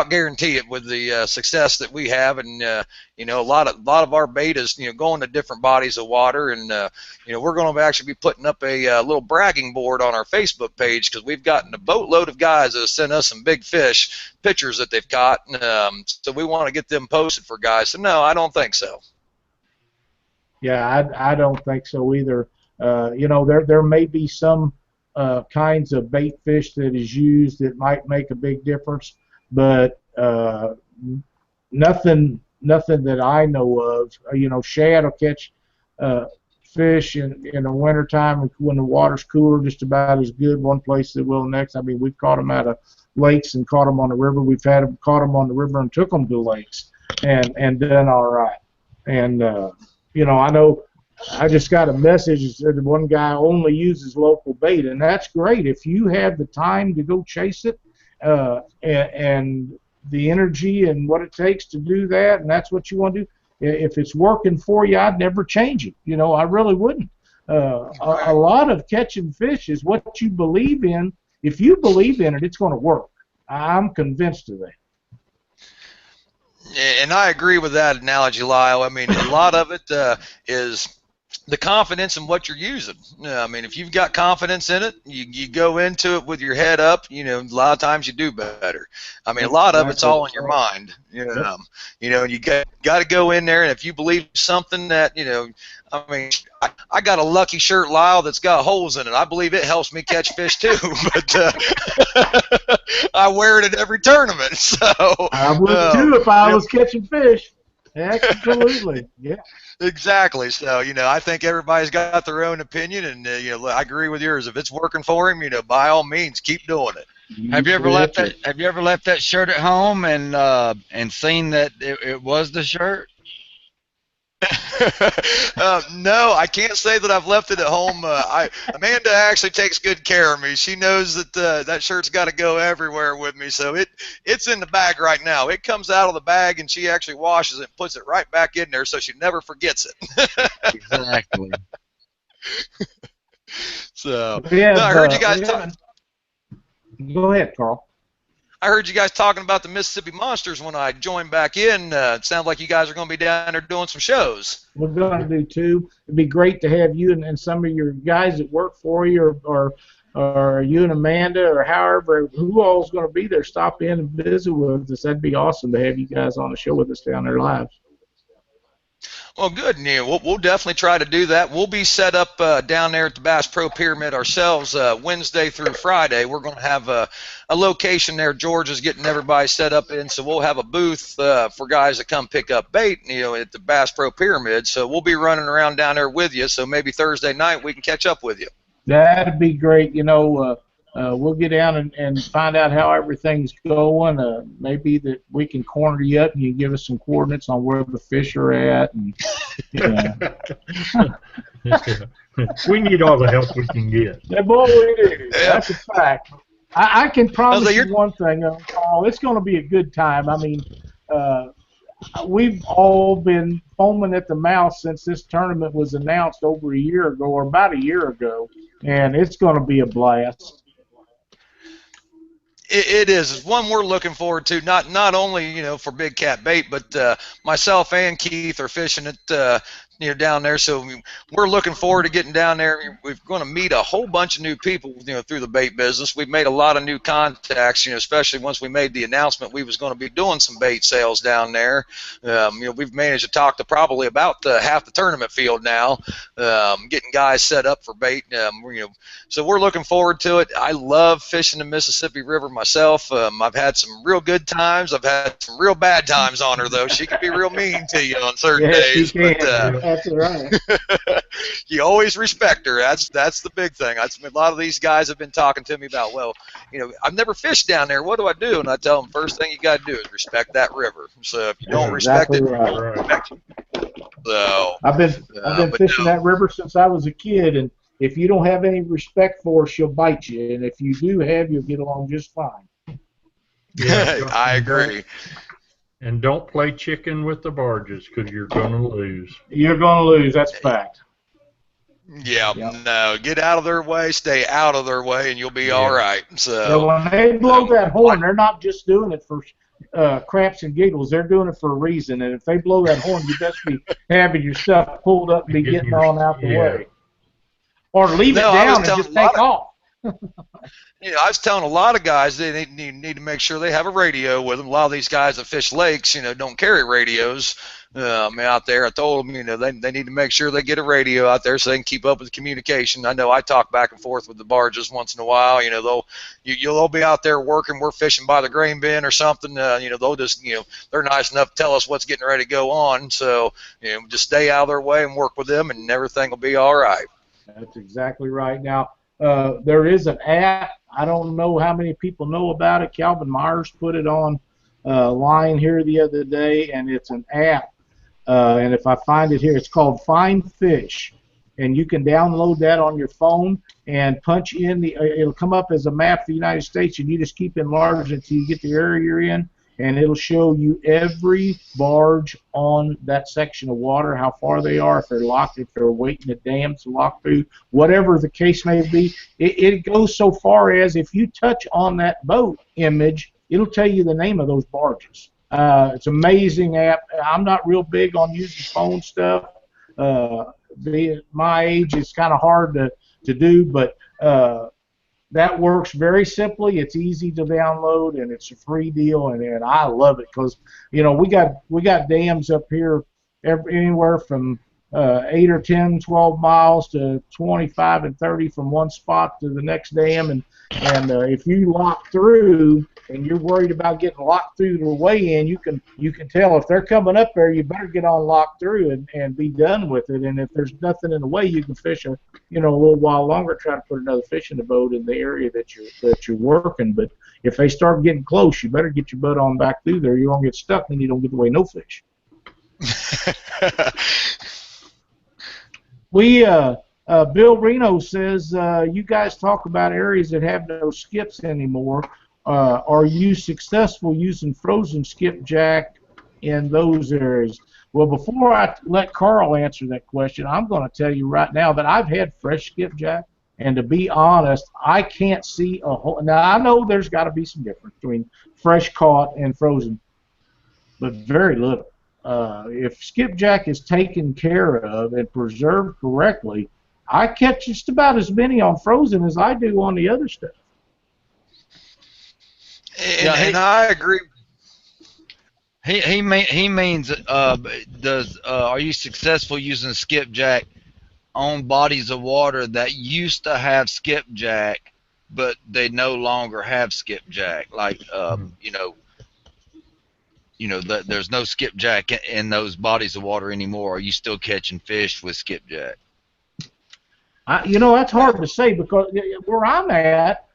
guarantee it with the success that we have, and you know, a lot of our bait is, you know, going to different bodies of water, and you know, we're going to actually be putting up a little bragging board on our Facebook page, because we've gotten a boatload of guys that have sent us some big fish pictures that they've caught, and so we want to get them posted for guys. So no, I don't think so. Yeah, I don't think so either. You know, there may be some kinds of bait fish that is used that might make a big difference, but nothing that I know of. You know, shad will catch fish in the wintertime when the water's cooler just about as good one place as it will next. I mean, we've caught them out of lakes and caught them on the river. We've caught them on the river and took them to lakes and done all right. And you know, I know I just got a message that said one guy only uses local bait, and that's great. If you have the time to go chase it and the energy and what it takes to do that, and that's what you want to do, if it's working for you, I'd never change it. You know, I really wouldn't. A lot of catching fish is what you believe in. If you believe in it, it's going to work. I'm convinced of that. And I agree with that analogy, Lyle. I mean, a lot of it is the confidence in what you're using. I mean, if you've got confidence in it, you go into it with your head up. You know, a lot of times you do better. I mean, a lot of it's all in your mind. You know, you got to go in there, and if you believe something that, you know, I mean, I got a Lucky shirt, Lyle, that's got holes in it. I believe it helps me catch fish too, but I wear it at every tournament. So I would too if I was catching fish. Absolutely, yeah. Exactly. So, you know, I think everybody's got their own opinion, and you know, I agree with yours. If it's working for him, you know, by all means, keep doing it. Have you ever left that shirt at home and seen that it was the shirt? No, I can't say that I've left it at home. Amanda actually takes good care of me. She knows that that shirt's got to go everywhere with me, so it's in the bag right now. It comes out of the bag, and she actually washes it and puts it right back in there, so she never forgets it. Exactly. So, no, I heard you guys talking. Go ahead, Carl. I heard you guys talking about the Mississippi Monsters when I joined back in. It sounds like you guys are going to be down there doing some shows. We're going to do two. It'd be great to have you and some of your guys that work for you, or you and Amanda, or however, who all's going to be there, stop in and visit with us. That'd be awesome to have you guys on the show with us down there live. Well, good, Neil. We'll definitely try to do that. We'll be set up down there at the Bass Pro Pyramid ourselves Wednesday through Friday. We're going to have a location there. George is getting everybody set up in, so we'll have a booth for guys that come pick up bait, you know, at the Bass Pro Pyramid. So we'll be running around down there with you, so maybe Thursday night we can catch up with you. That'd be great. You know, we'll get down and find out how everything's going. Maybe that we can corner you up and you give us some coordinates on where the fish are at. And, we need all the help we can get. Yeah, boy, we do. That's a fact. I can promise you one thing, Carl. It's going to be a good time. I mean, we've all been foaming at the mouth since this tournament was announced over a year ago, or about a year ago, and it's going to be a blast. It is. It's one we're looking forward to, not only, you know, for Big Cat Bait, but myself and Keith are fishing it, you know, down there. So we're looking forward to getting down there. We're going to meet a whole bunch of new people, you know, through the bait business. We've made a lot of new contacts, you know, especially once we made the announcement we was going to be doing some bait sales down there. You know, we've managed to talk to probably about half the tournament field now, getting guys set up for bait. You know, so we're looking forward to it. I love fishing the Mississippi River myself. I've had some real good times. I've had some real bad times on her, though. She can be real mean to you on certain days. She can. That's right. You always respect her. That's the big thing. A lot of these guys have been talking to me about, well, you know, I've never fished down there. What do I do? And I tell them, first thing you got to do is respect that river. So if you don't respect it, right. you don't respect it. So I've been fishing that river since I was a kid, and if you don't have any respect for her, she'll bite you. And if you do have, you'll get along just fine. Yeah, I agree. And don't play chicken with the barges, because you're going to lose. You're going to lose. That's a fact. Yeah, Yeah. no, get out of their way, stay out of their way, and you'll be all right. So, when they blow that horn, they're not just doing it for craps and giggles. They're doing it for a reason. And if they blow that horn, you best be having your stuff pulled up and be getting on out the way. Or leave it down and just take off. I was telling a lot of guys they need to make sure they have a radio with them. A lot of these guys that fish lakes, don't carry radios out there. I told them, they need to make sure they get a radio out there so they can keep up with communication. I know I talk back and forth with the barges once in a while. They'll be out there working. We're fishing by the grain bin or something. They'll just, they're nice enough to tell us what's getting ready to go on. So, just stay out of their way and work with them, and everything will be all right. That's exactly right. Now, there is an app. I don't know how many people know about it. Calvin Myers put it on line here the other day, and it's an app. And if I find it here, it's called Find Fish. And you can download that on your phone and punch in it'll come up as a map of the United States, and you just keep enlarging it until you get the area you're in, and it'll show you every barge on that section of water, how far they are, if they're locked, if they're waiting at dams to lock through, whatever the case may be. It goes so far as if you touch on that boat image, it'll tell you the name of those barges. It's an amazing app. I'm not real big on using phone stuff. My age, it's kind of hard to do, but that works very simply. It's easy to download, and it's a free deal, and I love it because we got dams up here anywhere from 8 or 10, 12 miles to 25 and 30 from one spot to the next dam, and if you lock through and you're worried about getting locked through the way in, you can tell if they're coming up there, you better get on locked through and be done with it. And if there's nothing in the way, you can fish a little while longer, try to put another fish in the boat in the area that you're working. But if they start getting close, you better get your boat on back through there. You won't get stuck, and you don't get away no fish. Bill Reno says you guys talk about areas that have no skips anymore. Are you successful using frozen skipjack in those areas? Well, before I let Carl answer that question, I'm going to tell you right now that I've had fresh skipjack, and to be honest, I can't see a whole. Now, I know there's got to be some difference between fresh caught and frozen, but very little. If skipjack is taken care of and preserved correctly, I catch just about as many on frozen as I do on the other stuff. And I agree. He means are you successful using skipjack on bodies of water that used to have skipjack, but they no longer have skipjack? Like there's no skipjack in those bodies of water anymore. Are you still catching fish with skipjack? That's hard to say because where I'm at,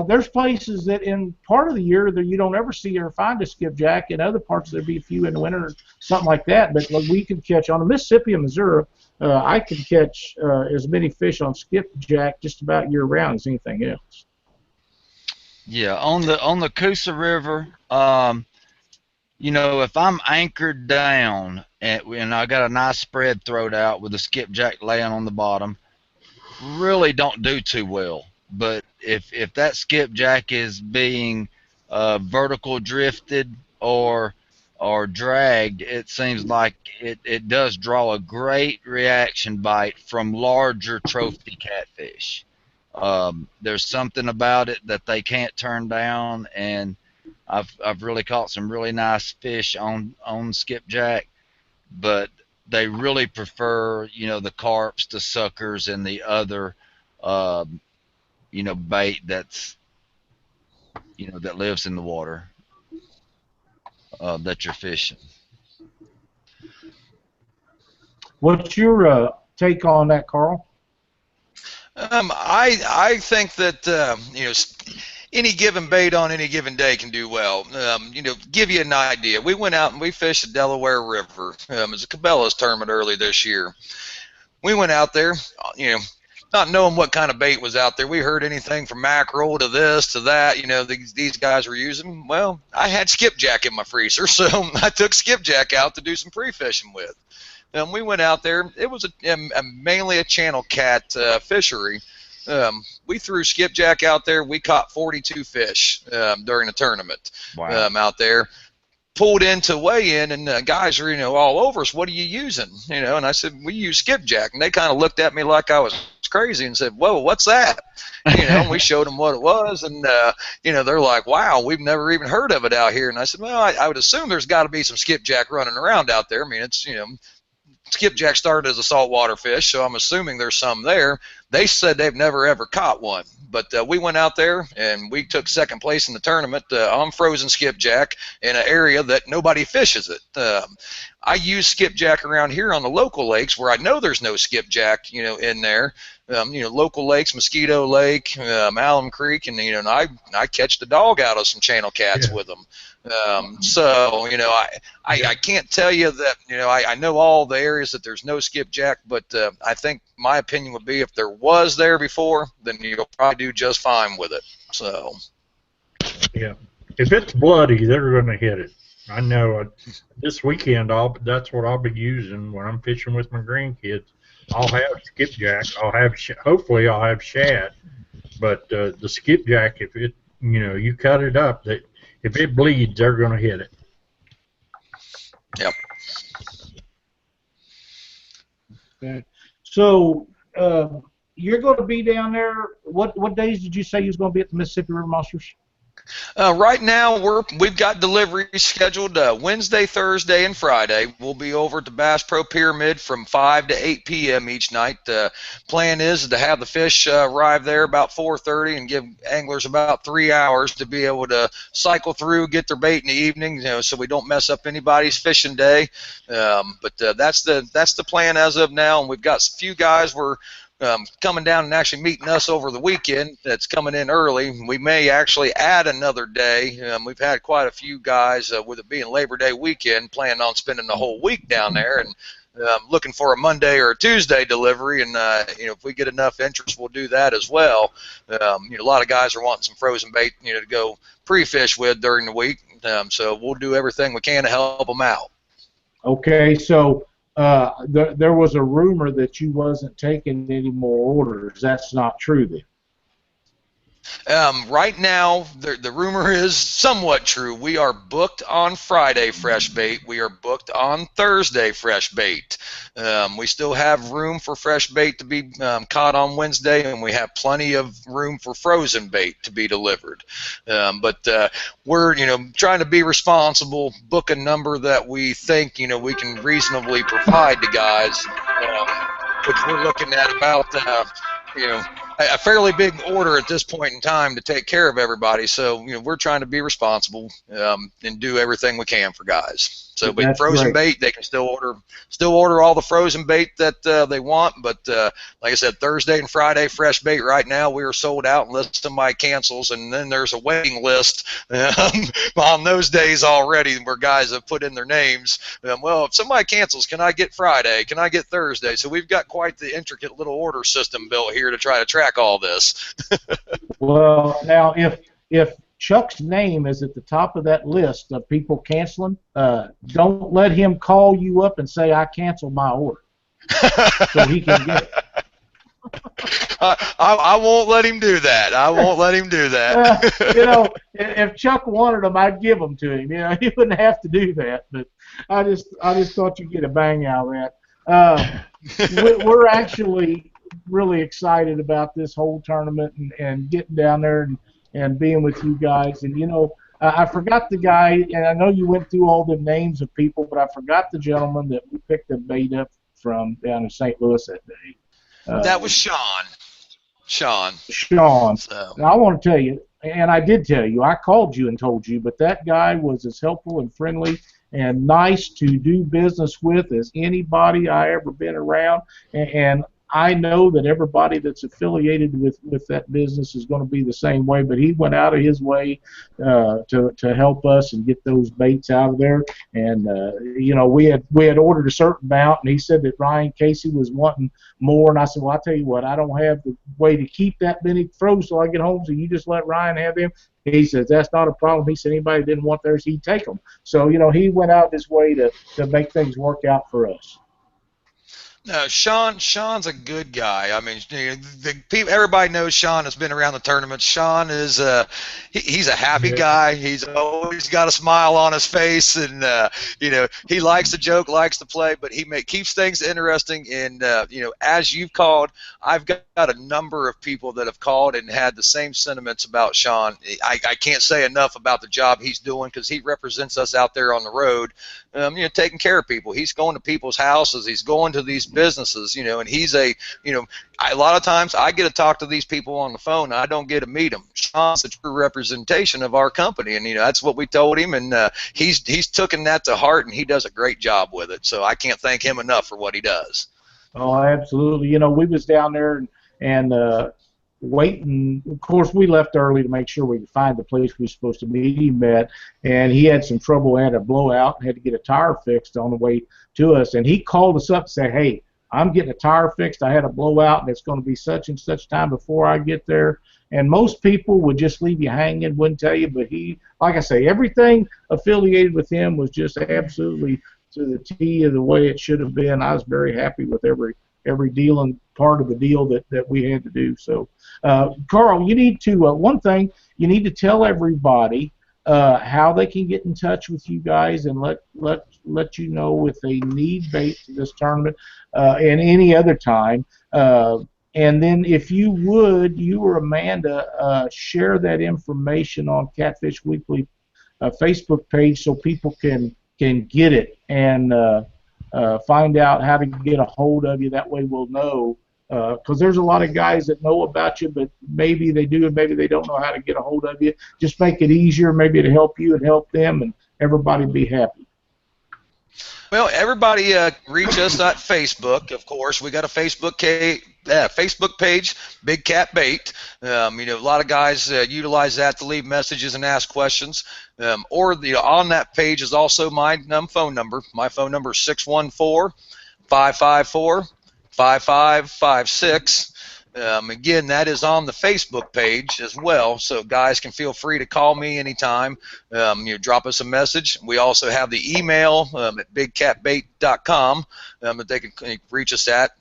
there's places that in part of the year that you don't ever see or find a skipjack. In other parts, there'd be a few in the winter or something like that. But we can catch on the Mississippi and Missouri. I can catch as many fish on skipjack just about year round as anything else. Yeah, on the Coosa River, if I'm anchored down and I got a nice spread throwed out with a skipjack laying on the bottom, really don't do too well. But if that skipjack is being vertical drifted or dragged, it seems like it does draw a great reaction bite from larger trophy catfish. There's something about it that they can't turn down, and I've really caught some really nice fish on skipjack, but they really prefer the carps, the suckers, and the other bait that's that lives in the water that you're fishing. What's your take on that, Carl? I think that any given bait on any given day can do well. Give you an idea. We went out and we fished the Delaware River. It was a Cabela's tournament early this year. We went out there, not knowing what kind of bait was out there. We heard anything from mackerel to this to that. These guys were using. Well, I had skipjack in my freezer, so I took skipjack out to do some pre-fishing with. we went out there. It was mainly a channel cat fishery. We threw skipjack out there. We caught 42 fish during the tournament. Wow. Out there. Pulled into weigh-in, and guys are, all over us. What are you using? And I said, we use skipjack. And they kind of looked at me like I was crazy and said, whoa, what's that? And we showed them what it was, and they're like, wow, we've never even heard of it out here. And I said, well, I would assume there's got to be some skipjack running around out there. I mean, it's, skipjack started as a saltwater fish, so I'm assuming there's some there. They said they've never ever caught one, but we went out there and we took second place in the tournament on frozen skipjack in an area that nobody fishes it. I use skipjack around here on the local lakes where I know there's no skipjack, in there. Local lakes, Mosquito Lake, Alum Creek, and I catch the dog out of some channel cats with them. So I can't tell you that I know all the areas that there's no skipjack, but I think my opinion would be if there was there before, then you'll probably do just fine with it. So yeah, if it's bloody, they're going to hit it. I know this weekend that's what I'll be using when I'm fishing with my grandkids. I'll have skipjack. Hopefully I'll have shad, but the skipjack, if it you cut it up, that if it bleeds, they're going to hit it. Yep. Okay. So you're going to be down there. What days did you say you was going to be at the Mississippi River Monsters? Right now, we've got deliveries scheduled Wednesday, Thursday, and Friday. We'll be over at the Bass Pro Pyramid from 5 to 8 p.m. each night. Plan is to have the fish arrive there about 4:30 and give anglers about 3 hours to be able to cycle through, get their bait in the evening, so we don't mess up anybody's fishing day. But that's the plan as of now, and we've got a few guys coming down and actually meeting us over the weekend. That's coming in early. We may actually add another day. We've had quite a few guys, with it being Labor Day weekend, planning on spending the whole week down there and looking for a Monday or a Tuesday delivery. And if we get enough interest, we'll do that as well. A lot of guys are wanting some frozen bait, to go pre-fish with during the week. So we'll do everything we can to help them out. Okay, so there was a rumor that you wasn't taking any more orders. That's not true then? Right now, the rumor is somewhat true. We are booked on Friday fresh bait. We are booked on Thursday fresh bait. We still have room for fresh bait to be caught on Wednesday, and we have plenty of room for frozen bait to be delivered. But we're trying to be responsible, book a number that we think we can reasonably provide to guys, which we're looking at about a fairly big order at this point in time to take care of everybody. So we're trying to be responsible and do everything we can for guys. So, but That's frozen great. bait, they can still order all the frozen bait that they want. But like I said, Thursday and Friday fresh bait right now we are sold out unless somebody cancels, and then there's a waiting list on those days already where guys have put in their names. Well, if somebody cancels, can I get Friday? Can I get Thursday? So we've got quite the intricate little order system built here to try to track all this. Well, now if Chuck's name is at the top of that list of people canceling, don't let him call you up and say, I canceled my order, so he can get it. I won't let him do that. I won't let him do that. If Chuck wanted them, I'd give them to him. He wouldn't have to do that, but I just thought you'd get a bang out of that. We're actually really excited about this whole tournament and getting down there and being with you guys. And I forgot the guy, and I know you went through all the names of people, but I forgot the gentleman that we picked the bait up from down in St. Louis that day. That was Sean. Sean. So. Now, I want to tell you, and I did tell you, I called you and told you, but that guy was as helpful and friendly and nice to do business with as anybody I ever been around. And I know that everybody that's affiliated with that business is going to be the same way, but he went out of his way to help us and get those baits out of there. And we had ordered a certain amount, and he said that Ryan Casey was wanting more. And I said, well, I'll tell you what, I don't have the way to keep that many frozen till I get home, so you just let Ryan have them. He says that's not a problem. He said anybody that didn't want theirs, he'd take them. So he went out his way to make things work out for us. No, Sean's a good guy. I mean, everybody knows Sean has been around the tournaments. Sean is he's a happy Yeah. guy. He's always got a smile on his face, and he likes to joke, likes to play, but keeps things interesting. And as you've called, I've got a number of people that have called and had the same sentiments about Sean. I can't say enough about the job he's doing because he represents us out there on the road, taking care of people. He's going to people's houses. He's going to these businesses, and he's a lot of times I get to talk to these people on the phone and I don't get to meet them. Sean's a true representation of our company, and that's what we told him, and he's taken that to heart, and he does a great job with it. So I can't thank him enough for what he does. Oh, absolutely. We was down there and waiting. Of course, we left early to make sure we could find the place we were supposed to meet him at, and he had some trouble, had a blowout, and had to get a tire fixed on the way to us. And he called us up and said, "Hey, I'm getting a tire fixed. I had a blowout, and it's going to be such and such time before I get there." And most people would just leave you hanging, wouldn't tell you, but he, like I say, everything affiliated with him was just absolutely to the T of the way it should have been. I was very happy with every deal and part of the deal that we had to do. So, Carl, you need to one thing, you need to tell everybody how they can get in touch with you guys and let you know if they need bait for this tournament and any other time. And then if you or Amanda, share that information on Catfish Weekly Facebook page so people can get it and find out how to get a hold of you. That way we'll know, because there's a lot of guys that know about you, but maybe they do and maybe they don't know how to get a hold of you. Just make it easier, maybe to help you and help them, and everybody be happy. Well, everybody reach us at Facebook, of course. We got a Facebook page, Big Cat Bait. A lot of guys utilize that to leave messages and ask questions. Or on that page is also my phone number. My phone number is 614-554-5556. Again, that is on the Facebook page as well, so guys can feel free to call me anytime. Drop us a message. We also have the email at bigcatbait.com that they can reach us at.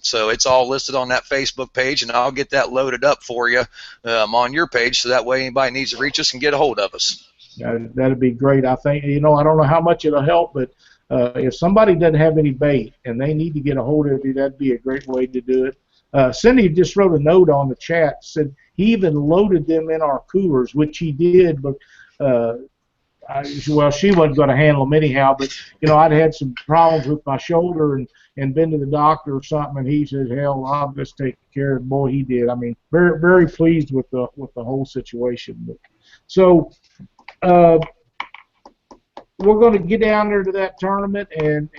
So it's all listed on that Facebook page, and I'll get that loaded up for you on your page, so that way anybody needs to reach us can get a hold of us. That'd be great. I think, I don't know how much it'll help, but if somebody doesn't have any bait and they need to get a hold of you, that'd be a great way to do it. Cindy just wrote a note on the chat, said he even loaded them in our coolers, which he did, but she wasn't going to handle them anyhow. But I'd had some problems with my shoulder and been to the doctor or something, and he said, "Hell, I'll just take care of it." Boy, he did. I mean, very very pleased with the whole situation. But, so we're going to get down there to that tournament, and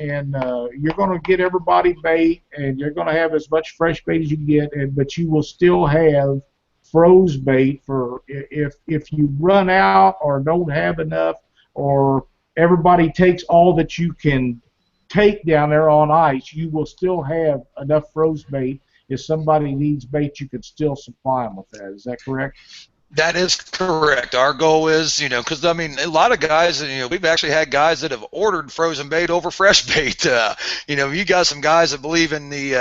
you're going to get everybody bait, and you're going to have as much fresh bait as you can get, but you will still have froze bait for if you run out or don't have enough, or everybody takes all that you can take down there on ice, you will still have enough froze bait. If somebody needs bait, you can still supply them with that. Is that correct? That is correct. Our goal is, because a lot of guys, we've actually had guys that have ordered frozen bait over fresh bait. You got some guys that believe in the,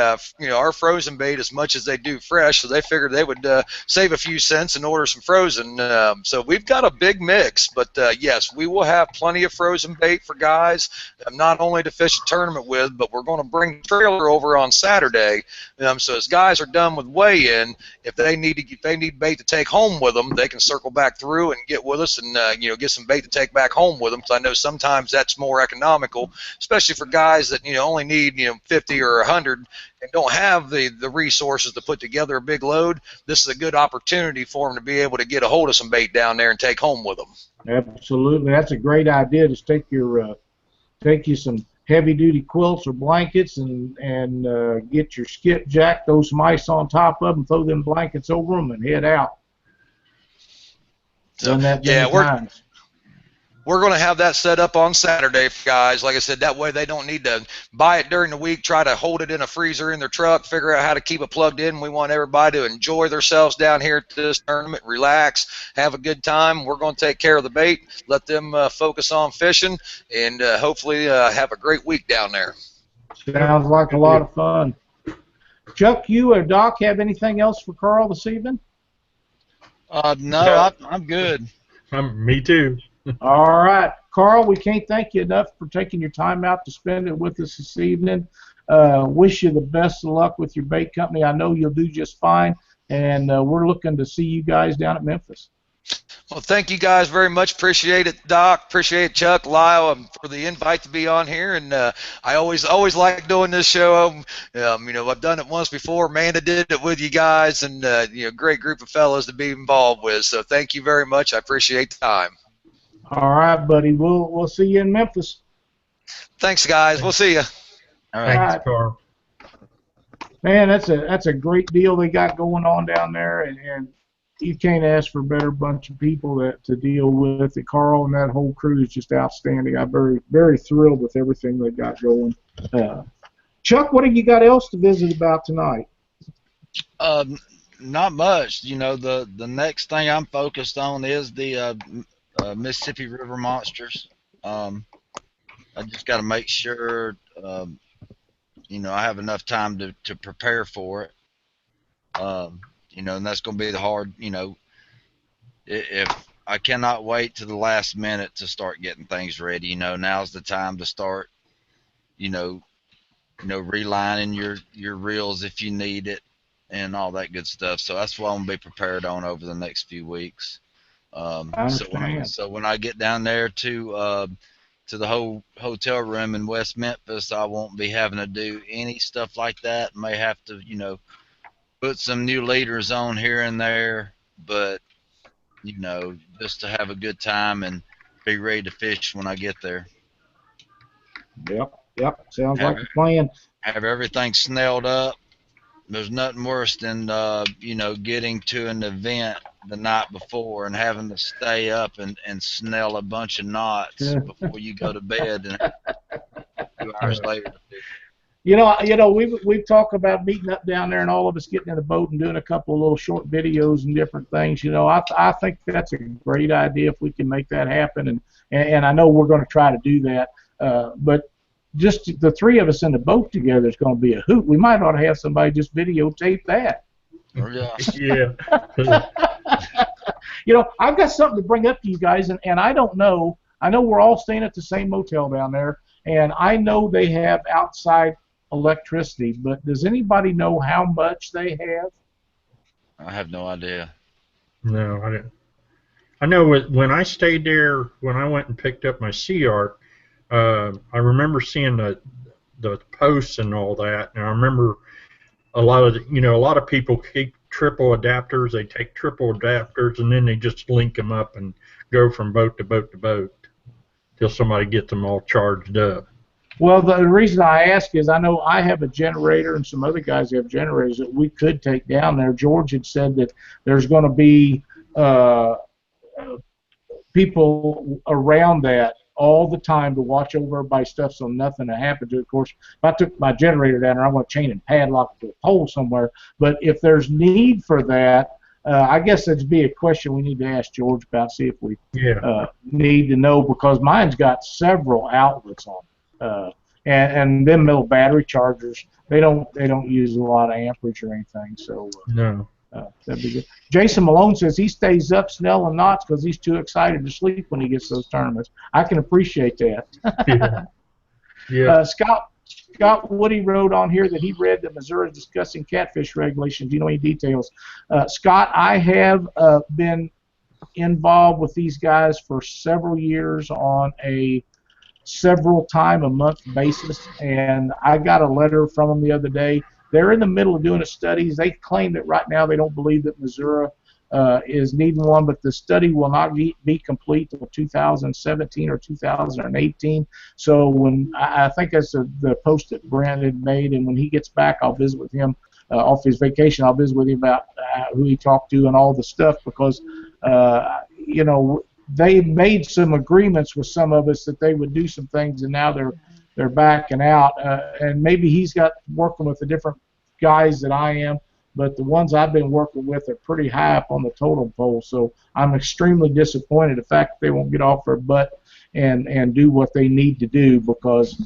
our frozen bait as much as they do fresh, so they figured they would save a few cents and order some frozen. So we've got a big mix, but yes, we will have plenty of frozen bait for guys, not only to fish a tournament with, but we're going to bring the trailer over on Saturday. So as guys are done with weigh-in, if they need bait to take home with them, they can circle back through and get with us and get some bait to take back home with them, because I know sometimes that's more economical, especially for guys that only need 50 or 100 and don't have the resources to put together a big load. This is a good opportunity for them to be able to get a hold of some bait down there and take home with them. Absolutely, that's a great idea. Just take you some heavy-duty quilts or blankets and get your skipjack, throw some ice on top of them, throw them blankets over them, and head out. So, yeah, we're going to have that set up on Saturday, guys. Like I said, that way they don't need to buy it during the week, try to hold it in a freezer in their truck, figure out how to keep it plugged in. We want everybody to enjoy themselves down here at this tournament, relax, have a good time. We're going to take care of the bait, let them focus on fishing, and hopefully have a great week down there. Sounds like a lot of fun. Chuck, you or Doc have anything else for Carl this evening? No, I'm good. Me too. All right. Carl, we can't thank you enough for taking your time out to spend it with us this evening. Wish you the best of luck with your bait company. I know you'll do just fine, and we're looking to see you guys down at Memphis. Well, thank you guys very much. Appreciate it, Doc. Appreciate it, Chuck, Lyle, for the invite to be on here. And I always like doing this show. I've done it once before. Amanda did it with you guys, and great group of fellows to be involved with. So thank you very much. I appreciate the time. All right, buddy. We'll see you in Memphis. Thanks, guys. We'll see you. All right. Thanks, Carl. Man, that's a great deal they got going on down there, and you can't ask for a better bunch of people to deal with. Carl and that whole crew is just outstanding. I'm very, very thrilled with everything they got going. Chuck, what have you got else to visit about tonight? Not much. The next thing I'm focused on is the Mississippi River monsters. I just got to make sure I have enough time to prepare for it. And that's going to be the hard, if I cannot wait to the last minute to start getting things ready. Now's the time to start, relining your reels if you need it and all that good stuff. So that's what I'm going to be prepared on over the next few weeks. So when I get down there to the whole hotel room in West Memphis, I won't be having to do any stuff like that. May have to, put some new leaders on here and there, but just to have a good time and be ready to fish when I get there. Yep. Sounds like a plan. Have everything snelled up. There's nothing worse than getting to an event the night before and having to stay up and snell a bunch of knots before you go to bed and 2 hours later. We've talked about meeting up down there and all of us getting in a boat and doing a couple of little short videos and different things. I think that's a great idea if we can make that happen, and I know we're going to try to do that. But just the three of us in the boat together is going to be a hoot. We might ought to have somebody just videotape that. Yeah. I've got something to bring up to you guys, and I don't know. I know we're all staying at the same motel down there, and I know they have outside electricity, but does anybody know how much they have? I have no idea. No, I didn't. I know when I stayed there, when I went and picked up my Sea Arc, I remember seeing the posts and all that, and I remember a lot of people keep triple adapters. They take triple adapters and then they just link them up and go from boat to boat to boat till somebody gets them all charged up. Well, the reason I ask is I know I have a generator and some other guys have generators that we could take down there. George had said that there's going to be people around that all the time to watch over everybody's stuff so nothing will happen to it. Of course, if I took my generator down there, I'm going to chain and padlock it to a pole somewhere. But if there's need for that, I guess that'd be a question we need to ask George about, see if we need to know, because mine's got several outlets on it. And them little battery chargers, they don't use a lot of amperage or anything, so no. That'd be good. Jason Malone says he stays up snelling knots because he's too excited to sleep when he gets those tournaments. I can appreciate that. Yeah. Scott Woody wrote on here that he read that Missouri is discussing catfish regulations. Do you know any details? Scott, I have been involved with these guys for several years on a several time a month basis, and I got a letter from them the other day. They're in the middle of doing a study. They claim that right now they don't believe that Missouri is needing one, but the study will not be complete until 2017 or 2018. So when I think that's the post that Brent had made, and when he gets back, I'll visit with him off his vacation. I'll visit with him about who he talked to and all the stuff, because they made some agreements with some of us that they would do some things, and now they're backing out. And maybe he's got working with the different guys that I am, but the ones I've been working with are pretty high up on the totem pole. So I'm extremely disappointed the fact that they won't get off their butt and do what they need to do, because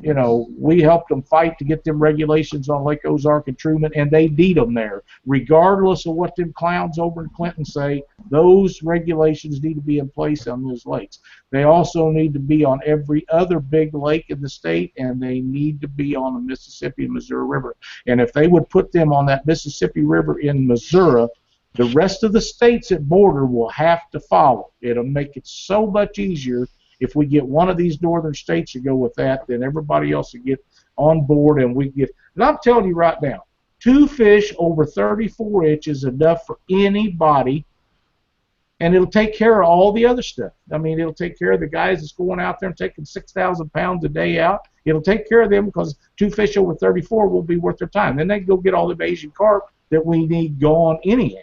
you know, we helped them fight to get them regulations on Lake Ozark and Truman, and they beat them there. Regardless of what them clowns over in Clinton say, those regulations need to be in place on those lakes. They also need to be on every other big lake in the state, and they need to be on the Mississippi and Missouri River. And if they would put them on that Mississippi River in Missouri, the rest of the states at border will have to follow. It'll make it so much easier. If we get one of these northern states to go with that, then everybody else will get on board, and we get. And I'm telling you right now, 2 fish over 34 inches is enough for anybody, and it'll take care of all the other stuff. I mean, it'll take care of the guys that's going out there and taking 6,000 pounds a day out. It'll take care of them because 2 fish over 34 will be worth their time. Then they can go get all the Asian carp that we need gone anyhow.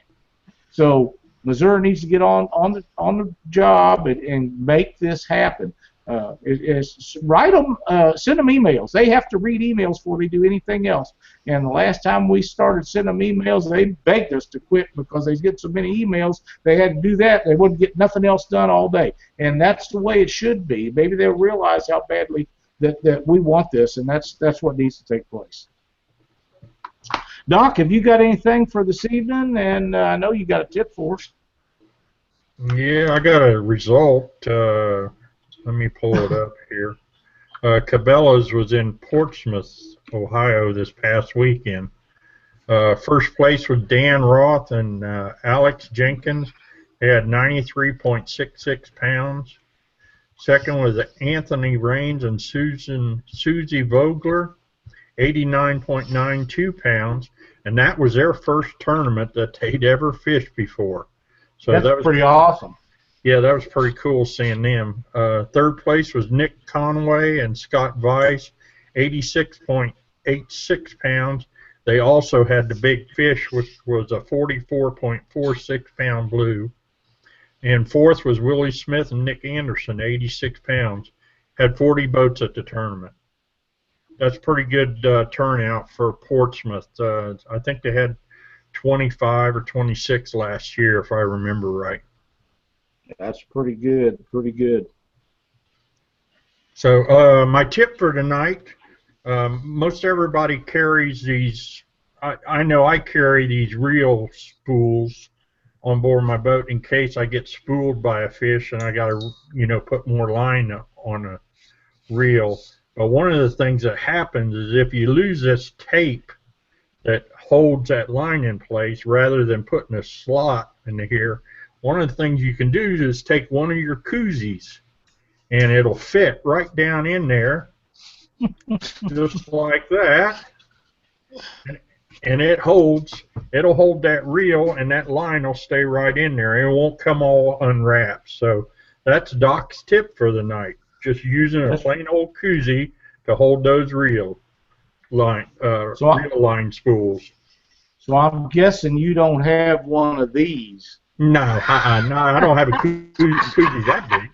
So Missouri needs to get on the job and make this happen. Write them, send them emails. They have to read emails before they do anything else. And the last time we started sending them emails, they begged us to quit because they get so many emails. They had to do that. They wouldn't get nothing else done all day. And that's the way it should be. Maybe they'll realize how badly that we want this, and that's what needs to take place. Doc, have you got anything for this evening? And I know you got a tip for us. Yeah, I got a result. Let me pull it up here. Cabela's was in Portsmouth, Ohio this past weekend. First place was Dan Roth and Alex Jenkins. They had 93.66 pounds. Second was Anthony Raines and Susie Vogler, 89.92 pounds. And that was their first tournament that they'd ever fished before. So that was pretty awesome. Yeah, that was pretty cool seeing them. Third place was Nick Conway and Scott Weiss, 86.86 pounds. They also had the big fish, which was a 44.46 pound blue. And fourth was Willie Smith and Nick Anderson, 86 pounds. Had 40 boats at the tournament. That's pretty good turnout for Portsmouth. I think they had 25 or 26 last year, if I remember right. That's pretty good, pretty good. So my tip for tonight, most everybody carries these, I know I carry these reel spools on board my boat in case I get spooled by a fish and I got to, you know, put more line on a reel. But one of the things that happens is if you lose this tape that holds that line in place, rather than putting a slot in here, one of the things you can do is take one of your koozies and it'll fit right down in there just like that, and it'll hold that reel, and that line will stay right in there. It won't come all unwrapped. So that's Doc's tip for the night, just using a plain old koozie to hold those reel line spools. So I'm guessing you don't have one of these. No, I don't have a koozie that big.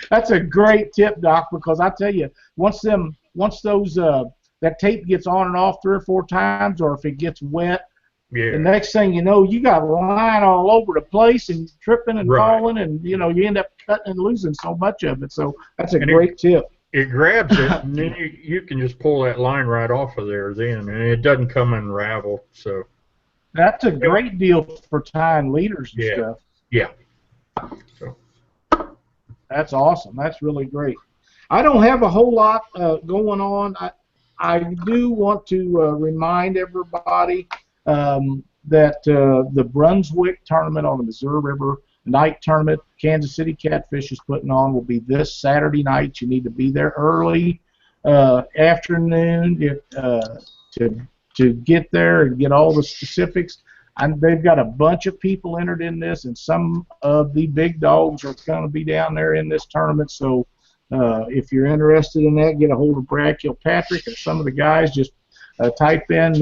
That's a great tip, Doc, because I tell you, once those that tape gets on and off 3 or 4 times, or if it gets wet, yeah, the next thing you know, you got line all over the place and tripping and falling, and you end up cutting and losing so much of it. So that's a great tip. It grabs it, and then you can just pull that line right off of there then, and it doesn't come unraveled. So that's a great deal for tying leaders and stuff. Yeah. So that's awesome. That's really great. I don't have a whole lot going on. I do want to remind everybody that the Brunswick tournament on the Missouri River night tournament Kansas City Catfish is putting on will be this Saturday night. You need to be there early afternoon to get there and get all the specifics. And they've got a bunch of people entered in this, and some of the big dogs are going to be down there in this tournament. So if you're interested in that, get a hold of Brad Kilpatrick or some of the guys. Just type in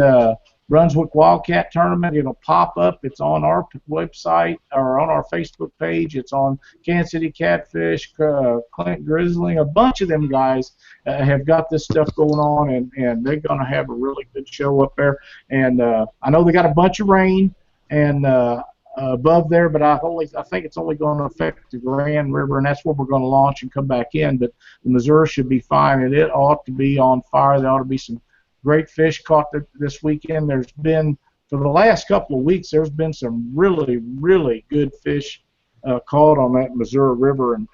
Brunswick Wildcat Tournament. It'll pop up. It's on our website or on our Facebook page. It's on Kansas City Catfish, Clint Grizzling. A bunch of them guys have got this stuff going on, and they're going to have a really good show up there. And I know they got a bunch of rain, and above there, but I think it's only going to affect the Grand River, and that's where we're going to launch and come back in. But the Missouri should be fine, and it ought to be on fire. There ought to be some great fish caught this weekend. There's been, for the last couple of weeks, there's been some really, really good fish caught on that Missouri River, and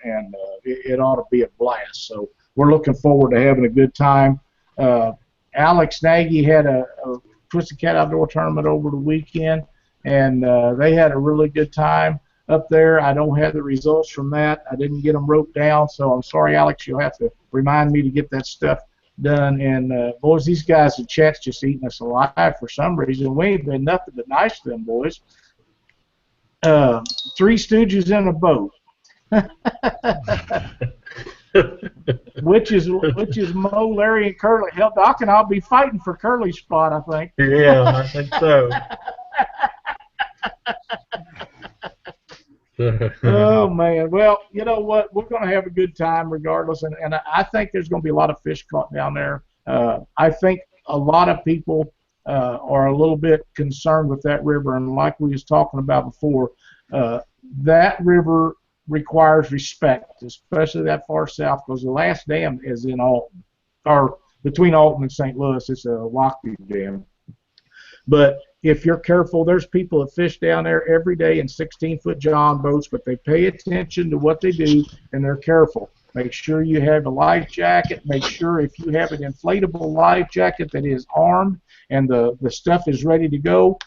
it ought to be a blast. So we're looking forward to having a good time. Alex Nagy had a Twisted Cat Outdoor Tournament over the weekend, and they had a really good time up there. I don't have the results from that. I didn't get them wrote down, so I'm sorry, Alex. You'll have to remind me to get that stuff done. And, boys, these guys in chat's just eating us alive for some reason. We ain't been nothing but nice to them, boys. Three Stooges in a boat. which is Mo, Larry, and Curly. Hell, Doc and I'll be fighting for Curly's spot, I think. Yeah, I think so. Oh, man. Well, you know what? We're going to have a good time regardless, and I think there's going to be a lot of fish caught down there. I think a lot of people are a little bit concerned with that river, and like we was talking about before, that river requires respect, especially that far south, because the last dam is in Alton, or between Alton and St. Louis. It's a Lockview Dam. But if you're careful, there's people that fish down there every day in 16-foot John boats, but they pay attention to what they do, and they're careful. Make sure you have a life jacket. Make sure if you have an inflatable life jacket that is armed and the stuff is ready to go.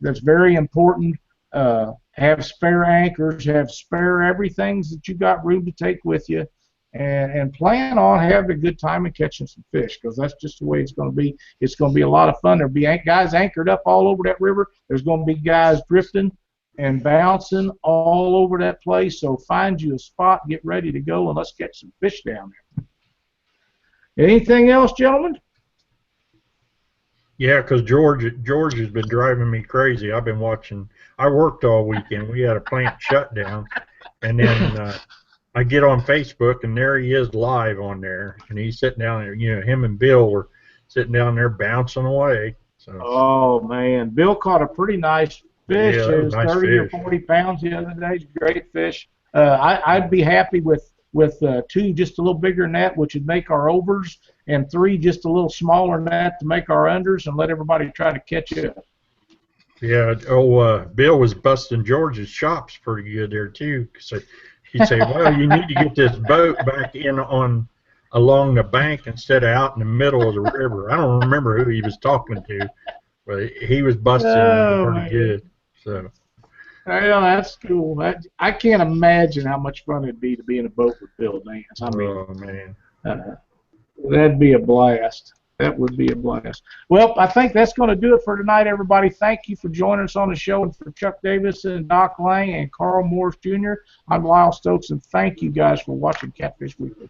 That's very important. Have spare anchors, have spare everything that you got room to take with you, and plan on having a good time and catching some fish, because that's just the way it's going to be. It's going to be a lot of fun. There'll be guys anchored up all over that river. There's going to be guys drifting and bouncing all over that place. So find you a spot, get ready to go, and let's catch some fish down there. Anything else, gentlemen? Yeah, because George has been driving me crazy. I've been watching. I worked all weekend. We had a plant shutdown, and then I get on Facebook, and there he is live on there, and he's sitting down there. You know, him and Bill were sitting down there bouncing away. So. Oh man, Bill caught a pretty nice fish. Yeah, it was nice 30 fish. or 40 pounds the other day. Great fish. I'd be happy with 2 just a little bigger than that, which would make our overs, and 3 just a little smaller than that to make our unders, and let everybody try to catch up. Yeah, Bill was busting George's chops pretty good there too. So he'd say, "Well, you need to get this boat back in along the bank instead of out in the middle of the river." I don't remember who he was talking to, but he was busting pretty good. So. Well, that's cool. I can't imagine how much fun it'd be to be in a boat with Bill Dance. I mean, oh man, that'd be a blast. That would be a blast. Well, I think that's going to do it for tonight, everybody. Thank you for joining us on the show, and for Chuck Davis and Doc Lang and Carl Morris Jr. I'm Lyle Stokes, and thank you guys for watching Catfish Weekly.